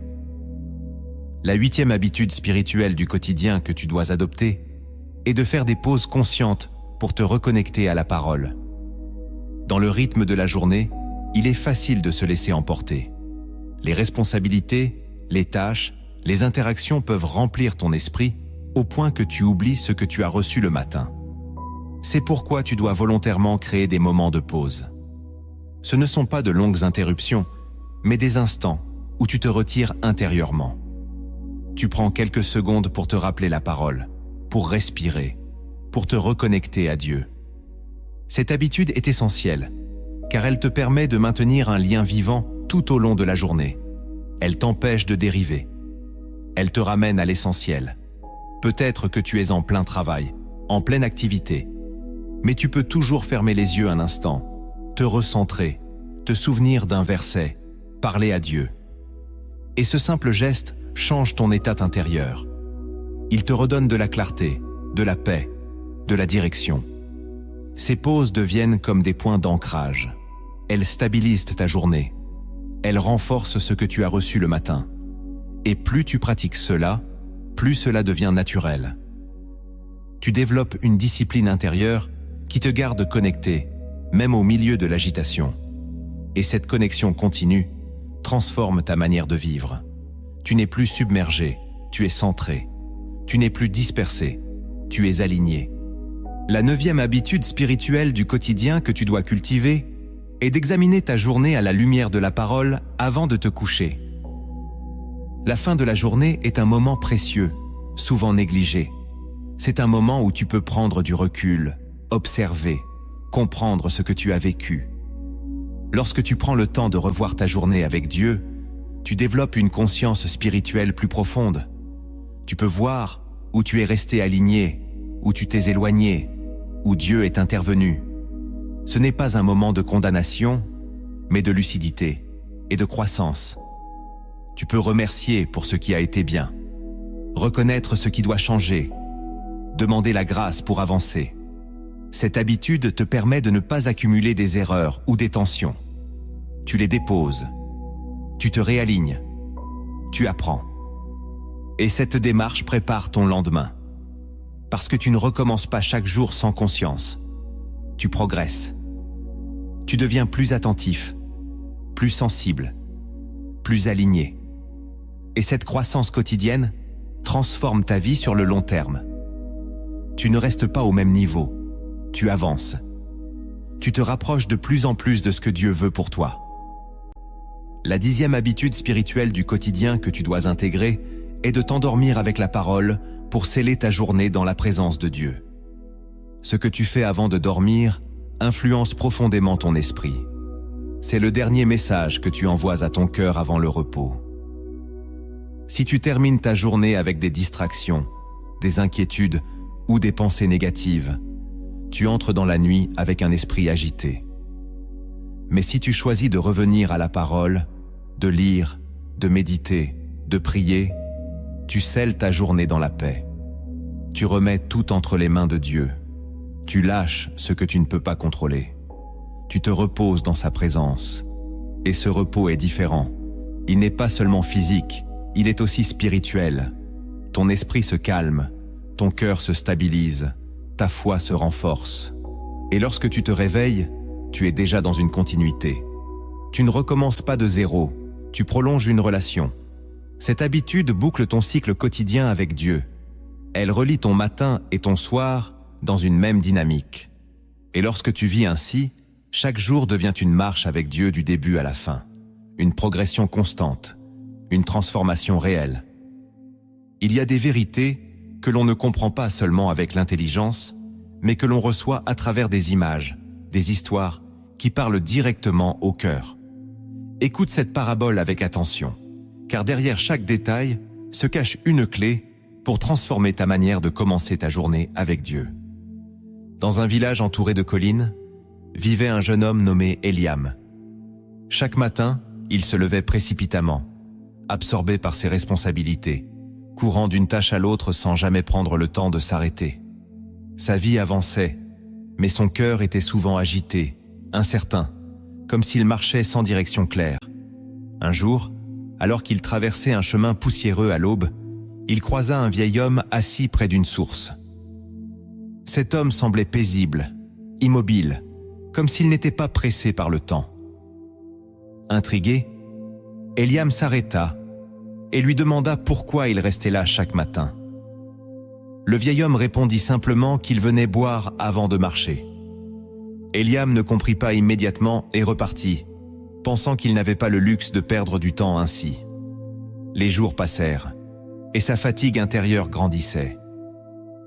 La 8e habitude spirituelle du quotidien que tu dois adopter est de faire des pauses conscientes pour te reconnecter à la parole. Dans le rythme de la journée, il est facile de se laisser emporter. Les responsabilités, les tâches, les interactions peuvent remplir ton esprit au point que tu oublies ce que tu as reçu le matin. C'est pourquoi tu dois volontairement créer des moments de pause. Ce ne sont pas de longues interruptions, mais des instants où tu te retires intérieurement. Tu prends quelques secondes pour te rappeler la parole, pour respirer, pour te reconnecter à Dieu. Cette habitude est essentielle, car elle te permet de maintenir un lien vivant tout au long de la journée. Elle t'empêche de dériver. Elle te ramène à l'essentiel. Peut-être que tu es en plein travail, en pleine activité, mais tu peux toujours fermer les yeux un instant, te recentrer, te souvenir d'un verset, parler à Dieu. Et ce simple geste change ton état intérieur. Il te redonne de la clarté, de la paix, de la direction. Ces pauses deviennent comme des points d'ancrage. Elles stabilisent ta journée. Elles renforcent ce que tu as reçu le matin. Et plus tu pratiques cela, plus cela devient naturel. Tu développes une discipline intérieure qui te garde connecté, même au milieu de l'agitation. Et cette connexion continue transforme ta manière de vivre. Tu n'es plus submergé, tu es centré. Tu n'es plus dispersé, tu es aligné. La 9e habitude spirituelle du quotidien que tu dois cultiver est d'examiner ta journée à la lumière de la parole avant de te coucher. La fin de la journée est un moment précieux, souvent négligé. C'est un moment où tu peux prendre du recul, observer, comprendre ce que tu as vécu. Lorsque tu prends le temps de revoir ta journée avec Dieu, tu développes une conscience spirituelle plus profonde. Tu peux voir où tu es resté aligné, où tu t'es éloigné, où Dieu est intervenu. Ce n'est pas un moment de condamnation, mais de lucidité et de croissance. Tu peux remercier pour ce qui a été bien, reconnaître ce qui doit changer, demander la grâce pour avancer. Cette habitude te permet de ne pas accumuler des erreurs ou des tensions. Tu les déposes, tu te réalignes, tu apprends. Et cette démarche prépare ton lendemain. Parce que tu ne recommences pas chaque jour sans conscience. Tu progresses. Tu deviens plus attentif, plus sensible, plus aligné. Et cette croissance quotidienne transforme ta vie sur le long terme. Tu ne restes pas au même niveau, tu avances. Tu te rapproches de plus en plus de ce que Dieu veut pour toi. La 10e habitude spirituelle du quotidien que tu dois intégrer est de t'endormir avec la parole pour sceller ta journée dans la présence de Dieu. Ce que tu fais avant de dormir influence profondément ton esprit. C'est le dernier message que tu envoies à ton cœur avant le repos. Si tu termines ta journée avec des distractions, des inquiétudes ou des pensées négatives, tu entres dans la nuit avec un esprit agité. Mais si tu choisis de revenir à la parole, de lire, de méditer, de prier, tu scelles ta journée dans la paix. Tu remets tout entre les mains de Dieu. Tu lâches ce que tu ne peux pas contrôler. Tu te reposes dans sa présence. Et ce repos est différent. Il n'est pas seulement physique, il est aussi spirituel. Ton esprit se calme, ton cœur se stabilise, ta foi se renforce. Et lorsque tu te réveilles, tu es déjà dans une continuité. Tu ne recommences pas de zéro, tu prolonges une relation. Cette habitude boucle ton cycle quotidien avec Dieu. Elle relie ton matin et ton soir dans une même dynamique. Et lorsque tu vis ainsi, chaque jour devient une marche avec Dieu du début à la fin. Une progression constante, une transformation réelle. Il y a des vérités que l'on ne comprend pas seulement avec l'intelligence, mais que l'on reçoit à travers des images, des histoires qui parlent directement au cœur. Écoute cette parabole avec attention, car derrière chaque détail se cache une clé pour transformer ta manière de commencer ta journée avec Dieu. Dans un village entouré de collines, vivait un jeune homme nommé Eliam. Chaque matin, il se levait précipitamment, absorbé par ses responsabilités, courant d'une tâche à l'autre sans jamais prendre le temps de s'arrêter. Sa vie avançait, mais son cœur était souvent agité, incertain, comme s'il marchait sans direction claire. Un jour, alors qu'il traversait un chemin poussiéreux à l'aube, il croisa un vieil homme assis près d'une source. Cet homme semblait paisible, immobile, comme s'il n'était pas pressé par le temps. Intrigué, Eliam s'arrêta et lui demanda pourquoi il restait là chaque matin. Le vieil homme répondit simplement qu'il venait boire avant de marcher. Eliam ne comprit pas immédiatement et repartit, pensant qu'il n'avait pas le luxe de perdre du temps ainsi. Les jours passèrent, et sa fatigue intérieure grandissait.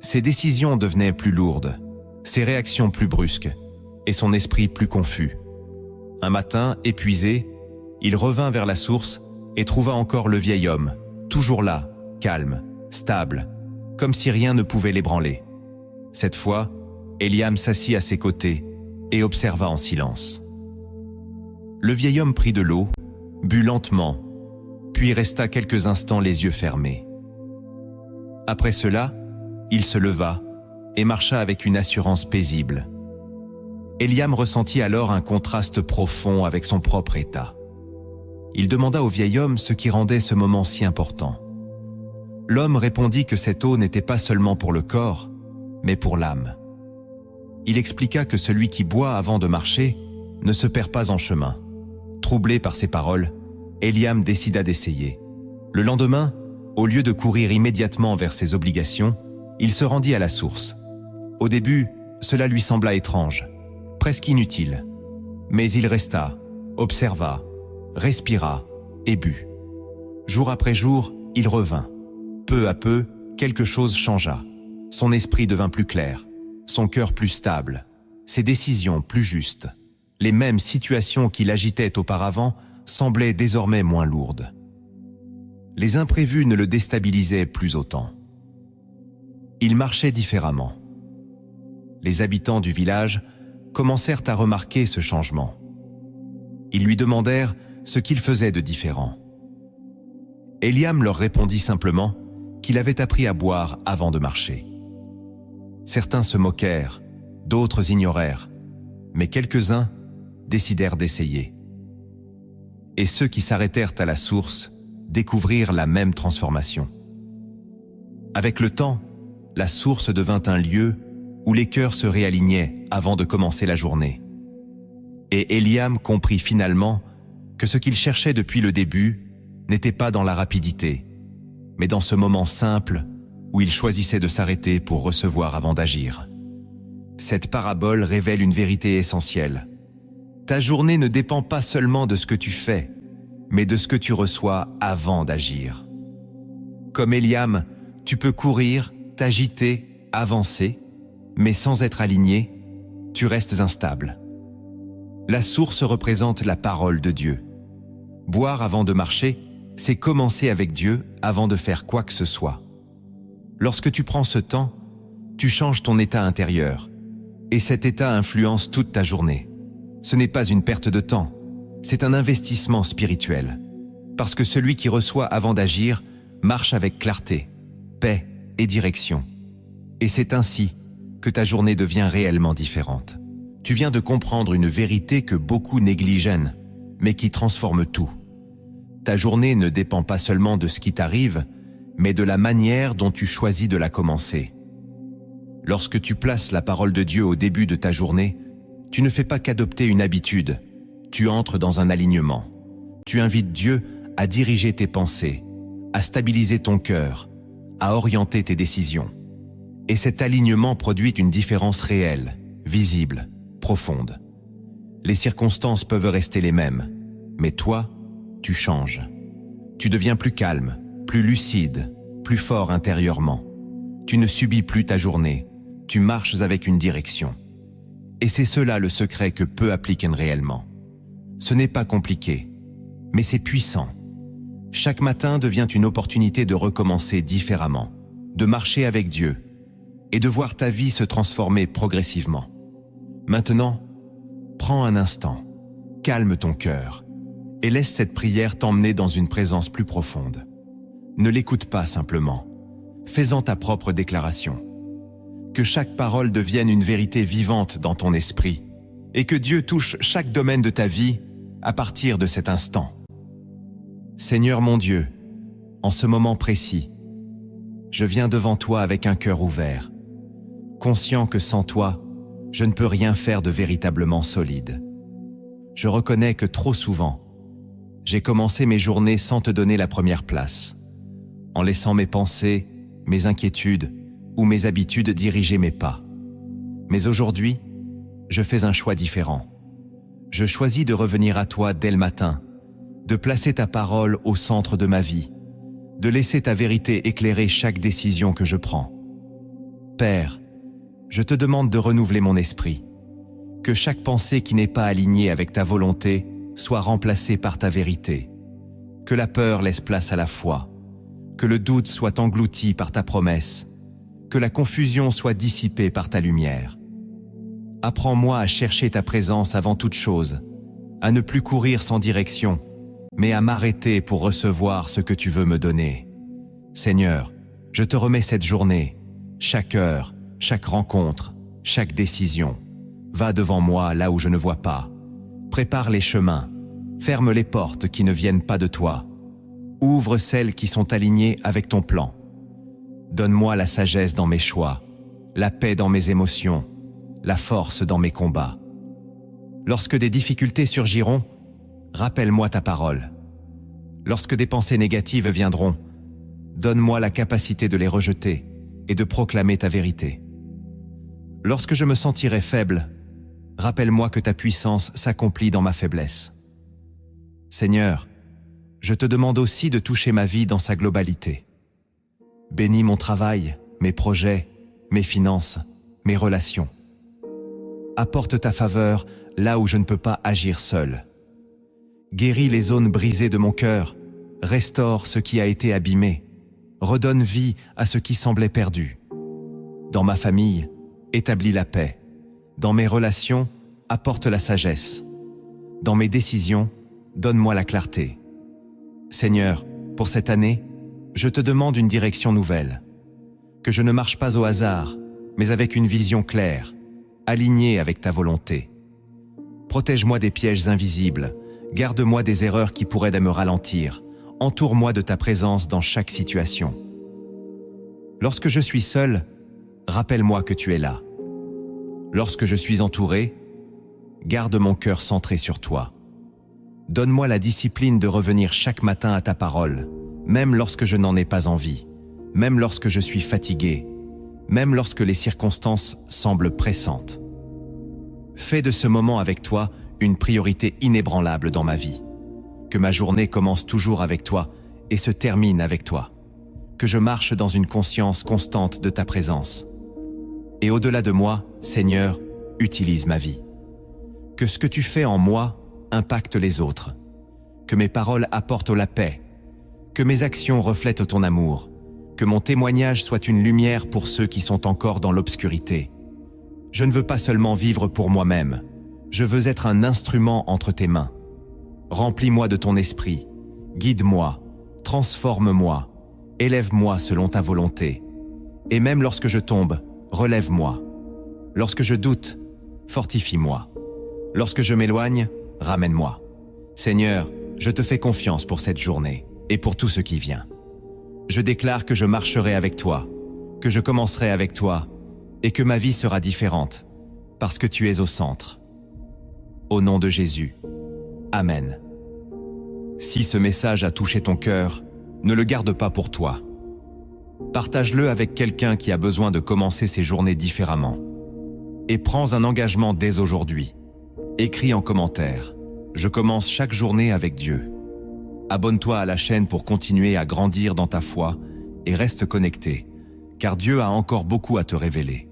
Ses décisions devenaient plus lourdes, ses réactions plus brusques, et son esprit plus confus. Un matin, épuisé, il revint vers la source et trouva encore le vieil homme, toujours là, calme, stable, comme si rien ne pouvait l'ébranler. Cette fois, Eliam s'assit à ses côtés et observa en silence. Le vieil homme prit de l'eau, but lentement, puis resta quelques instants les yeux fermés. Après cela, il se leva et marcha avec une assurance paisible. Eliam ressentit alors un contraste profond avec son propre état. Il demanda au vieil homme ce qui rendait ce moment si important. L'homme répondit que cette eau n'était pas seulement pour le corps, mais pour l'âme. Il expliqua que celui qui boit avant de marcher ne se perd pas en chemin. Troublé par ces paroles, Eliam décida d'essayer. Le lendemain, au lieu de courir immédiatement vers ses obligations, il se rendit à la source. Au début, cela lui sembla étrange, presque inutile. Mais il resta, observa, respira et but. Jour après jour, il revint. Peu à peu, quelque chose changea. Son esprit devint plus clair, son cœur plus stable, ses décisions plus justes. Les mêmes situations qui l'agitaient auparavant semblaient désormais moins lourdes. Les imprévus ne le déstabilisaient plus autant. Il marchait différemment. Les habitants du village commencèrent à remarquer ce changement. Ils lui demandèrent ce qu'il faisait de différent. Eliam leur répondit simplement qu'il avait appris à boire avant de marcher. Certains se moquèrent, d'autres ignorèrent, mais quelques-uns décidèrent d'essayer. Et ceux qui s'arrêtèrent à la source découvrirent la même transformation. Avec le temps, la source devint un lieu où les cœurs se réalignaient avant de commencer la journée. Et Eliam comprit finalement que ce qu'il cherchait depuis le début n'était pas dans la rapidité, mais dans ce moment simple où il choisissait de s'arrêter pour recevoir avant d'agir. Cette parabole révèle une vérité essentielle. Ta journée ne dépend pas seulement de ce que tu fais, mais de ce que tu reçois avant d'agir. Comme Eliam, tu peux courir, t'agiter, avancer, mais sans être aligné, tu restes instable. La source représente la parole de Dieu. Boire avant de marcher, c'est commencer avec Dieu avant de faire quoi que ce soit. Lorsque tu prends ce temps, tu changes ton état intérieur, et cet état influence toute ta journée. Ce n'est pas une perte de temps, c'est un investissement spirituel. Parce que celui qui reçoit avant d'agir marche avec clarté, paix et direction. Et c'est ainsi que ta journée devient réellement différente. Tu viens de comprendre une vérité que beaucoup négligent, mais qui transforme tout. Ta journée ne dépend pas seulement de ce qui t'arrive, mais de la manière dont tu choisis de la commencer. Lorsque tu places la parole de Dieu au début de ta journée, tu ne fais pas qu'adopter une habitude, tu entres dans un alignement. Tu invites Dieu à diriger tes pensées, à stabiliser ton cœur, à orienter tes décisions. Et cet alignement produit une différence réelle, visible, profonde. Les circonstances peuvent rester les mêmes, mais toi, tu changes. Tu deviens plus calme, plus lucide, plus fort intérieurement. Tu ne subis plus ta journée, tu marches avec une direction. Et c'est cela le secret que peu appliquent réellement. Ce n'est pas compliqué, mais c'est puissant. Chaque matin devient une opportunité de recommencer différemment, de marcher avec Dieu et de voir ta vie se transformer progressivement. Maintenant, prends un instant, calme ton cœur et laisse cette prière t'emmener dans une présence plus profonde. Ne l'écoute pas simplement, fais-en ta propre déclaration. Que chaque parole devienne une vérité vivante dans ton esprit et que Dieu touche chaque domaine de ta vie à partir de cet instant. Seigneur mon Dieu, en ce moment précis, je viens devant toi avec un cœur ouvert, conscient que sans toi, je ne peux rien faire de véritablement solide. Je reconnais que trop souvent, j'ai commencé mes journées sans te donner la première place, en laissant mes pensées, mes inquiétudes ou mes habitudes diriger mes pas. Mais aujourd'hui, je fais un choix différent. Je choisis de revenir à toi dès le matin, de placer ta parole au centre de ma vie, de laisser ta vérité éclairer chaque décision que je prends. Père, je te demande de renouveler mon esprit, que chaque pensée qui n'est pas alignée avec ta volonté soit remplacée par ta vérité, que la peur laisse place à la foi, que le doute soit englouti par ta promesse, que la confusion soit dissipée par ta lumière. Apprends-moi à chercher ta présence avant toute chose, à ne plus courir sans direction, mais à m'arrêter pour recevoir ce que tu veux me donner. Seigneur, je te remets cette journée, chaque heure, chaque rencontre, chaque décision. Va devant moi là où je ne vois pas. Prépare les chemins, ferme les portes qui ne viennent pas de toi. Ouvre celles qui sont alignées avec ton plan. Donne-moi la sagesse dans mes choix, la paix dans mes émotions, la force dans mes combats. Lorsque des difficultés surgiront, rappelle-moi ta parole. Lorsque des pensées négatives viendront, donne-moi la capacité de les rejeter et de proclamer ta vérité. Lorsque je me sentirai faible, rappelle-moi que ta puissance s'accomplit dans ma faiblesse. Seigneur, je te demande aussi de toucher ma vie dans sa globalité. Bénis mon travail, mes projets, mes finances, mes relations. Apporte ta faveur là où je ne peux pas agir seul. Guéris les zones brisées de mon cœur, restaure ce qui a été abîmé, redonne vie à ce qui semblait perdu. Dans ma famille, établis la paix. Dans mes relations, apporte la sagesse. Dans mes décisions, donne-moi la clarté. Seigneur, pour cette année, je te demande une direction nouvelle. Que je ne marche pas au hasard, mais avec une vision claire, alignée avec ta volonté. Protège-moi des pièges invisibles, garde-moi des erreurs qui pourraient me ralentir, entoure-moi de ta présence dans chaque situation. Lorsque je suis seul, rappelle-moi que tu es là. Lorsque je suis entouré, garde mon cœur centré sur toi. Donne-moi la discipline de revenir chaque matin à ta parole, même lorsque je n'en ai pas envie, même lorsque je suis fatigué, même lorsque les circonstances semblent pressantes. Fais de ce moment avec toi une priorité inébranlable dans ma vie. Que ma journée commence toujours avec toi et se termine avec toi. Que je marche dans une conscience constante de ta présence. Et au-delà de moi, Seigneur, utilise ma vie. Que ce que tu fais en moi impacte les autres. Que mes paroles apportent la paix. Que mes actions reflètent ton amour. Que mon témoignage soit une lumière pour ceux qui sont encore dans l'obscurité. Je ne veux pas seulement vivre pour moi-même. Je veux être un instrument entre tes mains. Remplis-moi de ton esprit. Guide-moi. Transforme-moi. Élève-moi selon ta volonté. Et même lorsque je tombe, relève-moi. Lorsque je doute, fortifie-moi. Lorsque je m'éloigne, ramène-moi. Seigneur, je te fais confiance pour cette journée et pour tout ce qui vient. Je déclare que je marcherai avec toi, que je commencerai avec toi et que ma vie sera différente parce que tu es au centre. Au nom de Jésus. Amen. Si ce message a touché ton cœur, ne le garde pas pour toi. Partage-le avec quelqu'un qui a besoin de commencer ses journées différemment. Et prends un engagement dès aujourd'hui. Écris en commentaire. Je commence chaque journée avec Dieu. Abonne-toi à la chaîne pour continuer à grandir dans ta foi et reste connecté, car Dieu a encore beaucoup à te révéler.